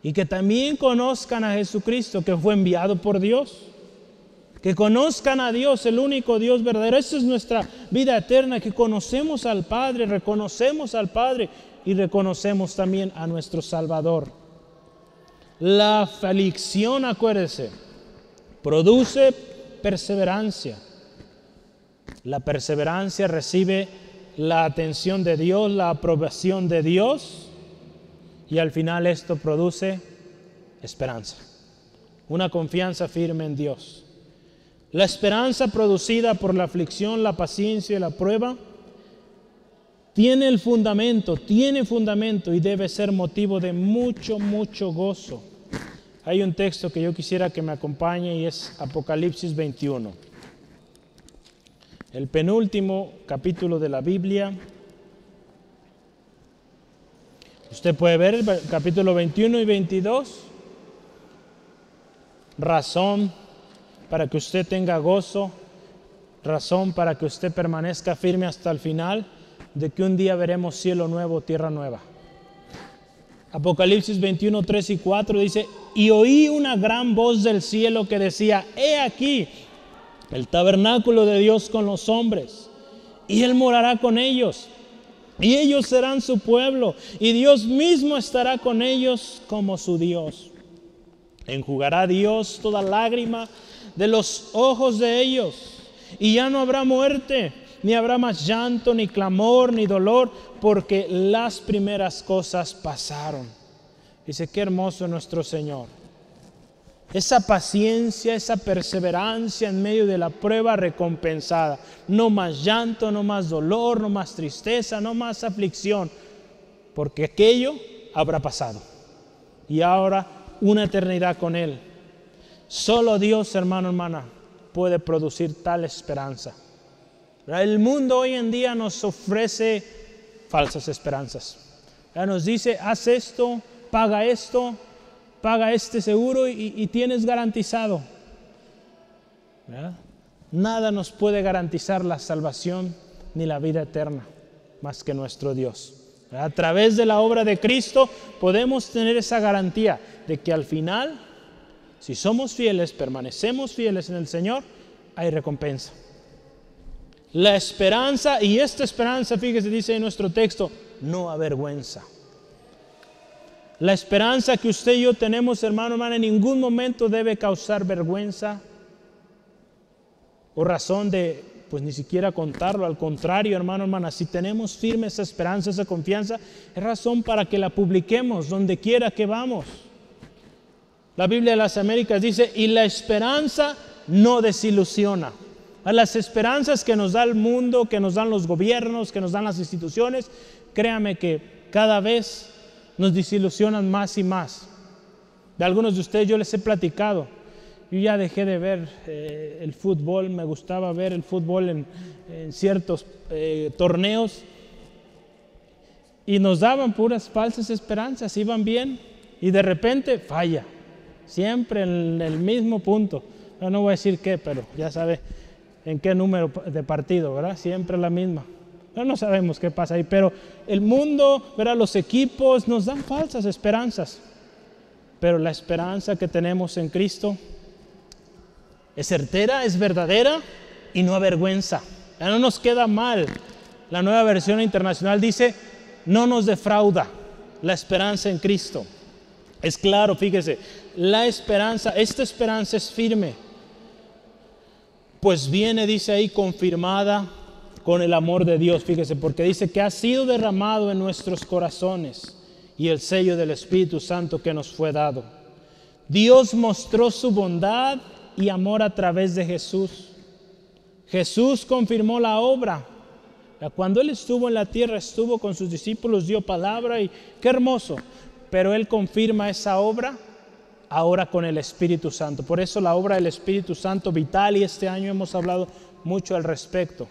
y que también conozcan a Jesucristo, que fue enviado por Dios. Que conozcan a Dios, el único Dios verdadero. Esa es nuestra vida eterna, que conocemos al Padre, reconocemos al Padre y reconocemos también a nuestro Salvador. La aflicción, acuérdese, produce perseverancia. La perseverancia recibe la atención de Dios, la aprobación de Dios, y al final esto produce esperanza, una confianza firme en Dios. La esperanza producida por la aflicción, la paciencia y la prueba tiene fundamento y debe ser motivo de mucho, mucho gozo. Hay un texto que yo quisiera que me acompañe y es Apocalipsis 21. El penúltimo capítulo de la Biblia. Usted puede ver el capítulo 21 y 22. Razón para que usted tenga gozo, razón para que usted permanezca firme hasta el final, de que un día veremos cielo nuevo, tierra nueva. Apocalipsis 21, 3 y 4 dice: y oí una gran voz del cielo que decía: he aquí el tabernáculo de Dios con los hombres, y Él morará con ellos, y ellos serán su pueblo, y Dios mismo estará con ellos como su Dios. Enjugará Dios toda lágrima de los ojos de ellos, y ya no habrá muerte, ni habrá más llanto, ni clamor, ni dolor, porque las primeras cosas pasaron. Dice, qué hermoso nuestro Señor. Esa paciencia, esa perseverancia en medio de la prueba recompensada. No más llanto, no más dolor, no más tristeza, no más aflicción, porque aquello habrá pasado. Y ahora una eternidad con Él. Solo Dios, hermano, hermana, puede producir tal esperanza. El mundo hoy en día nos ofrece falsas esperanzas. Nos dice, haz esto, paga este seguro y tienes garantizado. ¿Verdad? Nada nos puede garantizar la salvación ni la vida eterna más que nuestro Dios. ¿Verdad? A través de la obra de Cristo podemos tener esa garantía de que al final, si somos fieles, permanecemos fieles en el Señor, hay recompensa. La esperanza, y esta esperanza, fíjese, dice en nuestro texto, no avergüenza. La esperanza que usted y yo tenemos, hermano, hermana, en ningún momento debe causar vergüenza o razón de, pues ni siquiera contarlo. Al contrario, hermano, hermana, si tenemos firme esa esperanza, esa confianza, es razón para que la publiquemos donde quiera que vamos. La Biblia de las Américas dice, y la esperanza no desilusiona. A las esperanzas que nos da el mundo, que nos dan los gobiernos, que nos dan las instituciones, créame que cada vez nos desilusionan más y más. De algunos de ustedes yo les he platicado. Yo ya dejé de ver el fútbol, me gustaba ver el fútbol en ciertos torneos y nos daban puras falsas esperanzas, iban bien y de repente falla, siempre en el mismo punto. No voy a decir qué, pero ya sabe en qué número de partido, ¿verdad? Siempre la misma. No sabemos qué pasa ahí, pero el mundo, ¿verdad? Los equipos nos dan falsas esperanzas, pero la esperanza que tenemos en Cristo es certera, es verdadera y no avergüenza. Ya no nos queda mal. La Nueva Versión Internacional dice, no nos defrauda la esperanza en Cristo. Es claro, fíjese, esta esperanza es firme, pues viene, dice ahí, confirmada con el amor de Dios, fíjese, porque dice que ha sido derramado en nuestros corazones y el sello del Espíritu Santo que nos fue dado. Dios mostró su bondad y amor a través de Jesús. Jesús confirmó la obra. Cuando Él estuvo en la tierra, estuvo con sus discípulos, dio palabra y qué hermoso. Pero Él confirma esa obra ahora con el Espíritu Santo. Por eso la obra del Espíritu Santo vital, y este año hemos hablado mucho al respecto.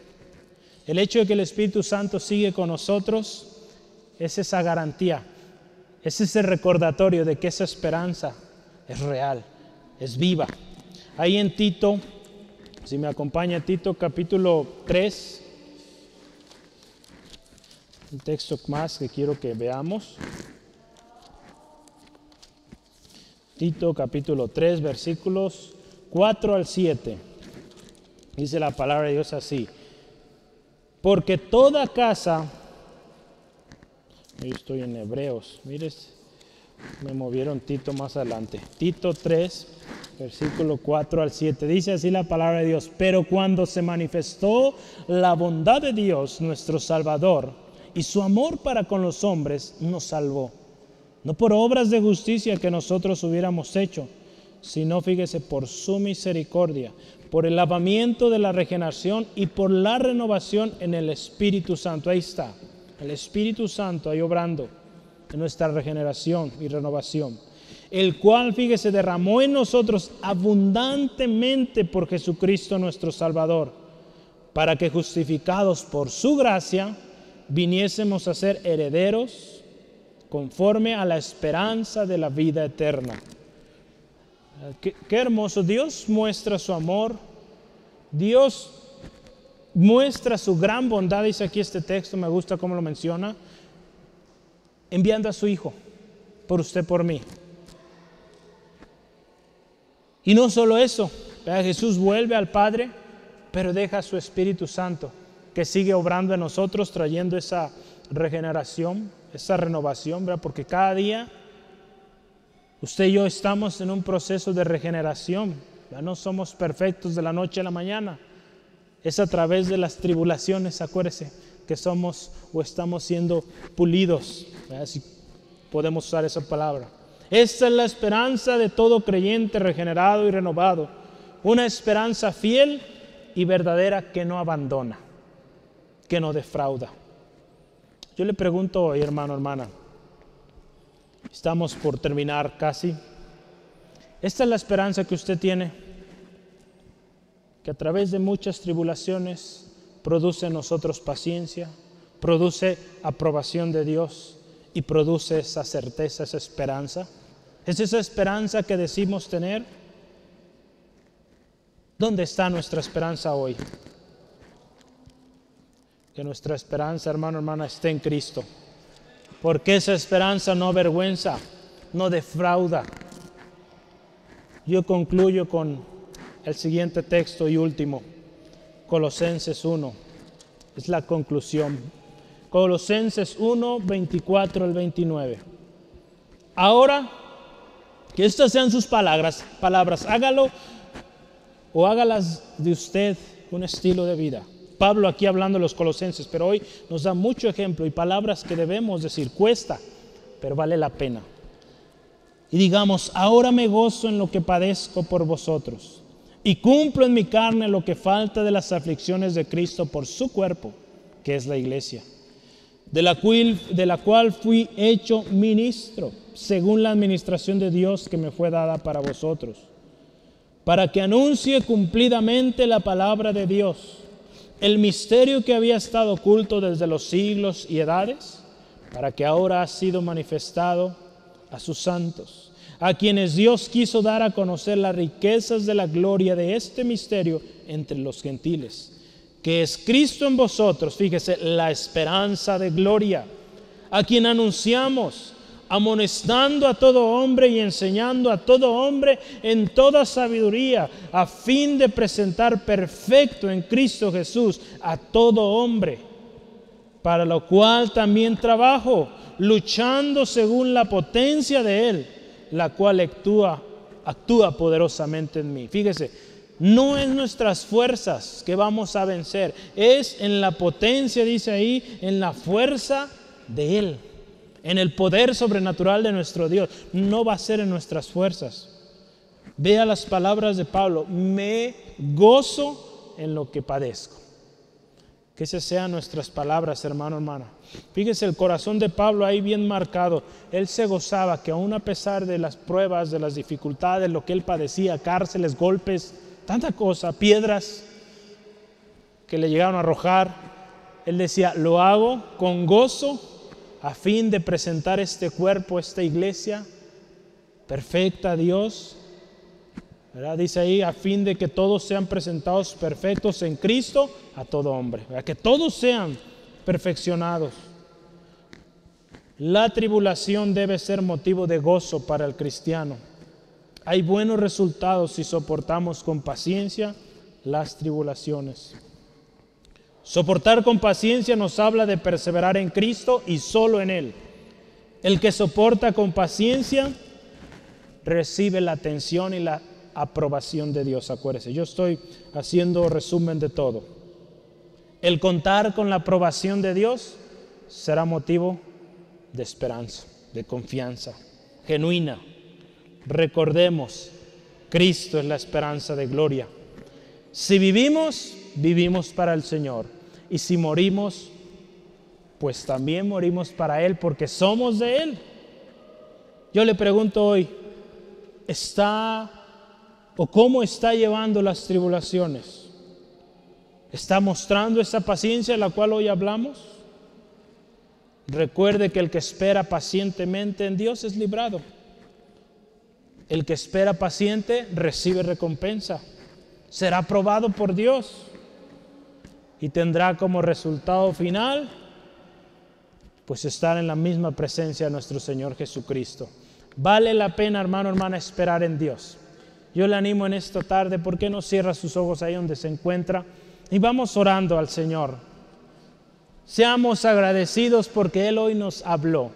El hecho de que el Espíritu Santo sigue con nosotros es esa garantía, es ese recordatorio de que esa esperanza es real, es viva. Ahí en Tito, si me acompaña Tito capítulo 3, un texto más que quiero que veamos. Tito capítulo 3, versículos 4 al 7. Dice la palabra de Dios así. Porque toda casa, yo estoy en Hebreos, mires, me movieron Tito más adelante. Tito 3, versículo 4 al 7. Dice así la palabra de Dios. Pero cuando se manifestó la bondad de Dios, nuestro Salvador, y su amor para con los hombres, nos salvó. No por obras de justicia que nosotros hubiéramos hecho, sino, fíjese, por su misericordia, por el lavamiento de la regeneración y por la renovación en el Espíritu Santo. Ahí está, el Espíritu Santo ahí obrando en nuestra regeneración y renovación. El cual, fíjese, derramó en nosotros abundantemente por Jesucristo nuestro Salvador, para que justificados por su gracia, viniésemos a ser herederos conforme a la esperanza de la vida eterna. Qué hermoso. Dios muestra su amor. Dios muestra su gran bondad, dice aquí este texto, me gusta cómo lo menciona, enviando a su Hijo por usted, por mí. Y no solo eso, Jesús vuelve al Padre, pero deja a su Espíritu Santo, que sigue obrando en nosotros, trayendo esa regeneración, esa renovación, ¿verdad? Porque cada día usted y yo estamos en un proceso de regeneración. Ya no somos perfectos de la noche a la mañana. Es a través de las tribulaciones, acuérdese, que somos o estamos siendo pulidos, ¿verdad? Si podemos usar esa palabra. Esta es la esperanza de todo creyente regenerado y renovado. Una esperanza fiel y verdadera que no abandona, que no defrauda. Yo le pregunto hoy, hermano, hermana, estamos por terminar casi. Esta es la esperanza que usted tiene, que a través de muchas tribulaciones produce en nosotros paciencia, produce aprobación de Dios y produce esa certeza, esa esperanza. ¿Es esa esperanza que decimos tener? ¿Dónde está nuestra esperanza hoy? Que nuestra esperanza, hermano, hermana, esté en Cristo. Porque esa esperanza no avergüenza, no defrauda. Yo concluyo con el siguiente texto y último. Colosenses 1. Es la conclusión. Colosenses 1, 24 al 29. Ahora, que estas sean sus palabras, hágalo o hágalas de usted un estilo de vida. Pablo aquí hablando de los colosenses, pero hoy nos da mucho ejemplo y palabras que debemos decir. Cuesta, pero vale la pena. Y digamos, ahora me gozo en lo que padezco por vosotros y cumplo en mi carne lo que falta de las aflicciones de Cristo por su cuerpo, que es la iglesia, de la cual fui hecho ministro, según la administración de Dios que me fue dada para vosotros, para que anuncie cumplidamente la palabra de Dios, el misterio que había estado oculto desde los siglos y edades, para que ahora ha sido manifestado a sus santos, a quienes Dios quiso dar a conocer las riquezas de la gloria de este misterio entre los gentiles, que es Cristo en vosotros, fíjese, la esperanza de gloria, a quien anunciamos, amonestando a todo hombre y enseñando a todo hombre en toda sabiduría, a fin de presentar perfecto en Cristo Jesús a todo hombre, para lo cual también trabajo, luchando según la potencia de Él, la cual actúa poderosamente en mí. Fíjese, no es nuestras fuerzas que vamos a vencer, es en la potencia, dice ahí, en la fuerza de Él, en el poder sobrenatural de nuestro Dios. No va a ser en nuestras fuerzas. Vea las palabras de Pablo: me gozo en lo que padezco. Que esas sean nuestras palabras, hermano, hermana. Fíjese el corazón de Pablo ahí bien marcado. Él se gozaba que aún a pesar de las pruebas, de las dificultades, lo que él padecía, cárceles, golpes, tanta cosa, piedras que le llegaron a arrojar, él decía, lo hago con gozo a fin de presentar este cuerpo, esta iglesia perfecta a Dios, ¿verdad? Dice ahí, a fin de que todos sean presentados perfectos en Cristo a todo hombre, ¿verdad? Que todos sean perfeccionados. La tribulación debe ser motivo de gozo para el cristiano. Hay buenos resultados si soportamos con paciencia las tribulaciones. Soportar con paciencia nos habla de perseverar en Cristo y solo en Él. El que soporta con paciencia recibe la atención y la aprobación de Dios. Acuérdese, yo estoy haciendo resumen de todo. El contar con la aprobación de Dios será motivo de esperanza, de confianza genuina. Recordemos, Cristo es la esperanza de gloria. Si vivimos, vivimos para el Señor. Y si morimos, pues también morimos para Él, porque somos de Él. Yo le pregunto hoy, ¿cómo está llevando las tribulaciones? ¿Está mostrando esa paciencia de la cual hoy hablamos? Recuerde que el que espera pacientemente en Dios es librado. El que espera paciente recibe recompensa. Será aprobado por Dios y tendrá como resultado final pues estar en la misma presencia de nuestro Señor Jesucristo. Vale la pena, hermano, hermana, esperar en Dios. Yo le animo en esta tarde, ¿por qué no cierra sus ojos ahí donde se encuentra? Y vamos orando al Señor. Seamos agradecidos porque Él hoy nos habló.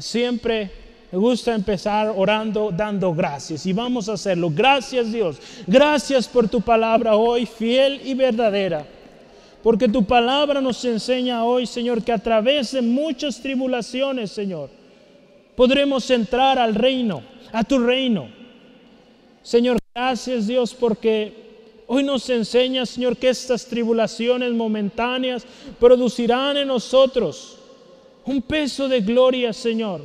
Siempre Me gusta empezar orando, dando gracias, y vamos a hacerlo. Gracias, Dios. Gracias por tu palabra hoy, fiel y verdadera. Porque tu palabra nos enseña hoy, Señor, que a través de muchas tribulaciones, Señor, podremos entrar al reino, a tu reino. Señor, gracias, Dios, porque hoy nos enseña, Señor, que estas tribulaciones momentáneas producirán en nosotros un peso de gloria, Señor.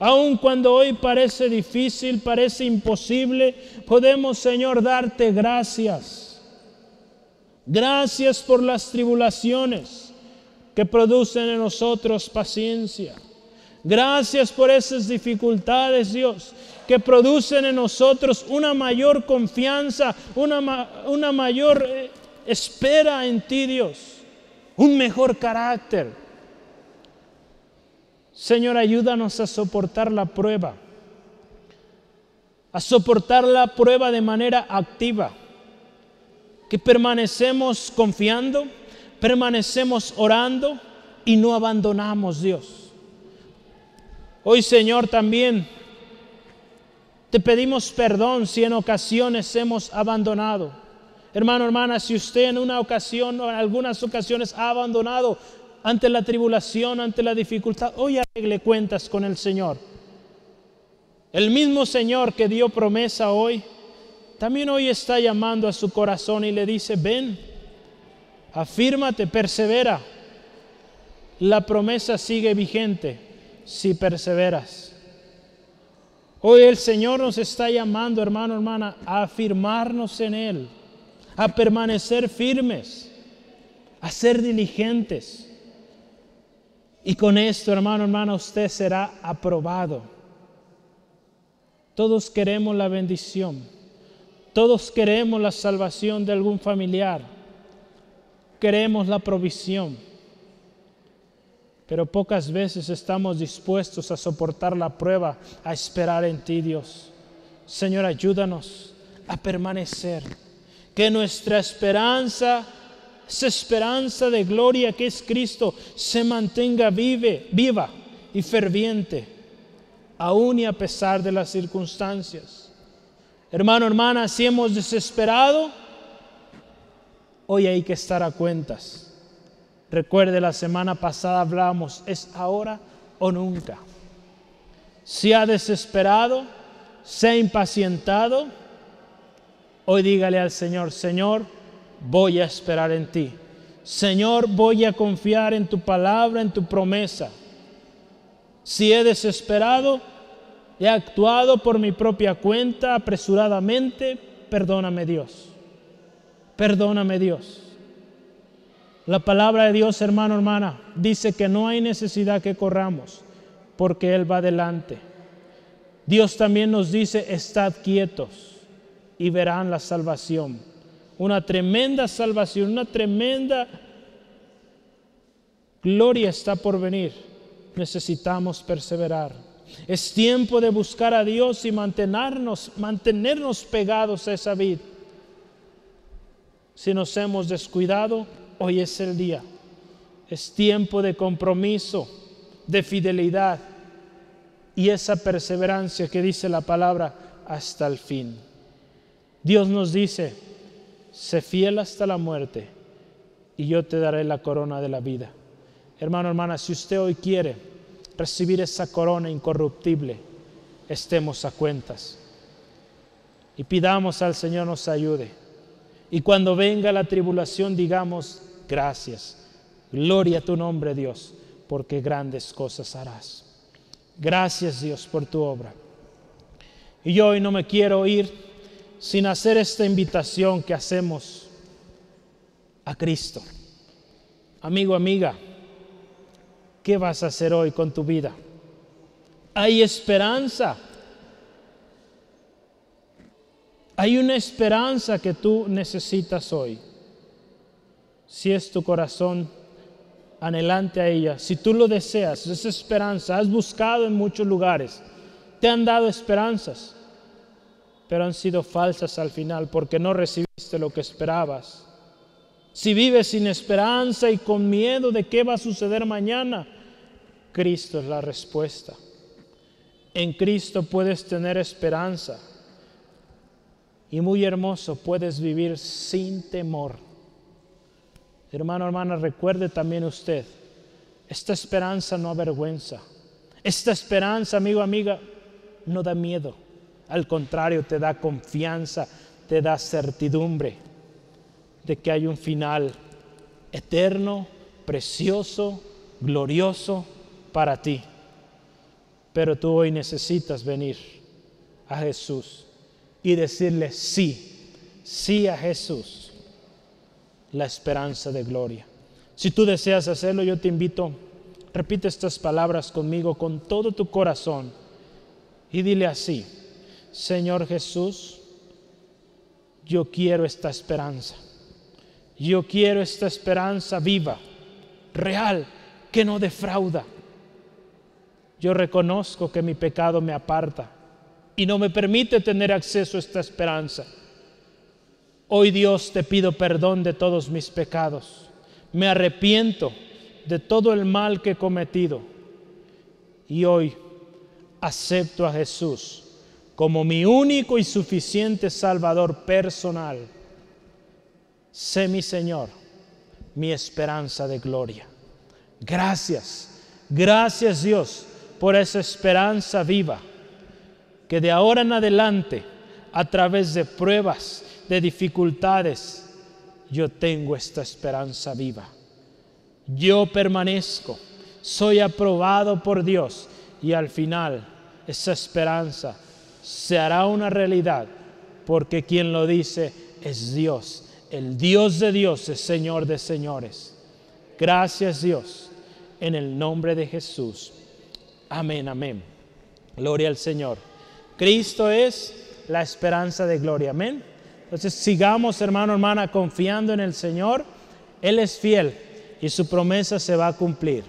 Aun cuando hoy parece difícil, parece imposible, podemos, Señor, darte gracias. Gracias por las tribulaciones que producen en nosotros paciencia. Gracias por esas dificultades, Dios, que producen en nosotros una mayor confianza, una mayor espera en ti, Dios, un mejor carácter. Señor, ayúdanos a soportar la prueba, de manera activa, que permanecemos confiando, permanecemos orando y no abandonamos, Dios. Hoy, Señor, también te pedimos perdón si en ocasiones hemos abandonado. Hermano, hermana, si usted en una ocasión o en algunas ocasiones ha abandonado ante la tribulación, ante la dificultad, hoy arregle cuentas con el Señor. El mismo Señor que dio promesa hoy, también hoy está llamando a su corazón y le dice: ven, afírmate, persevera. La promesa sigue vigente si perseveras. Hoy el Señor nos está llamando, hermano, hermana, a afirmarnos en Él, a permanecer firmes, a ser diligentes. Y con esto, hermano, hermana, usted será aprobado. Todos queremos la bendición. Todos queremos la salvación de algún familiar. Queremos la provisión. Pero pocas veces estamos dispuestos a soportar la prueba, a esperar en ti, Dios. Señor, ayúdanos a permanecer. Que nuestra esperanza, esa esperanza de gloria que es Cristo, se mantenga viva y ferviente, aún y a pesar de las circunstancias. Hermano, hermana, si hemos desesperado, hoy hay que estar a cuentas. Recuerde, la semana pasada hablamos, es ahora o nunca. Si ha desesperado, se ha impacientado, hoy dígale al Señor: Señor, voy a esperar en ti. Señor, voy a confiar en tu palabra, en tu promesa. Si he desesperado, he actuado por mi propia cuenta, apresuradamente, perdóname, Dios. Perdóname, Dios. La palabra de Dios, hermano, hermana, dice que no hay necesidad que corramos, porque Él va adelante. Dios también nos dice: estad quietos y verán la salvación. Una tremenda salvación, una tremenda gloria está por venir. Necesitamos perseverar. Es tiempo de buscar a Dios y mantenernos pegados a esa vid. Si nos hemos descuidado, hoy es el día. Es tiempo de compromiso, de fidelidad y esa perseverancia que dice la palabra hasta el fin. Dios nos dice: sé fiel hasta la muerte y yo te daré la corona de la vida. Hermano, hermana, si usted hoy quiere recibir esa corona incorruptible, estemos a cuentas y pidamos al Señor nos ayude. Y cuando venga la tribulación, digamos: gracias, gloria a tu nombre, Dios, porque grandes cosas harás. Gracias, Dios, por tu obra. Y yo hoy no me quiero ir sin hacer esta invitación que hacemos a Cristo. Amigo, amiga, ¿qué vas a hacer hoy con tu vida? Hay esperanza. Hay una esperanza que tú necesitas hoy. Si es tu corazón anhelante a ella, si tú lo deseas, esa esperanza, has buscado en muchos lugares, te han dado esperanzas, pero han sido falsas al final porque no recibiste lo que esperabas. Si vives sin esperanza y con miedo de qué va a suceder mañana, Cristo es la respuesta. En Cristo puedes tener esperanza. Y muy hermoso, puedes vivir sin temor. Hermano, hermana, recuerde también usted, esta esperanza no avergüenza. Esta esperanza, amigo, amiga, no da miedo. Al contrario, te da confianza, te da certidumbre de que hay un final eterno, precioso, glorioso para ti. Pero tú hoy necesitas venir a Jesús y decirle sí, sí a Jesús, la esperanza de gloria. Si tú deseas hacerlo, yo te invito, repite estas palabras conmigo con todo tu corazón y dile así: Señor Jesús, yo quiero esta esperanza. Yo quiero esta esperanza viva, real, que no defrauda. Yo reconozco que mi pecado me aparta y no me permite tener acceso a esta esperanza. Hoy, Dios, te pido perdón de todos mis pecados. Me arrepiento de todo el mal que he cometido. Y hoy acepto a Jesús como mi único y suficiente Salvador personal. Sé mi Señor, mi esperanza de gloria. Gracias, gracias Dios por esa esperanza viva, que de ahora en adelante, a través de pruebas, de dificultades, yo tengo esta esperanza viva. Yo permanezco, soy aprobado por Dios y al final esa esperanza se hará una realidad, porque quien lo dice es Dios, el Dios de dioses, Señor de señores. Gracias Dios, en el nombre de Jesús. Amén, amén. Gloria al Señor. Cristo es la esperanza de gloria. Amén. Entonces sigamos, hermano, hermana, confiando en el Señor. Él es fiel y su promesa se va a cumplir.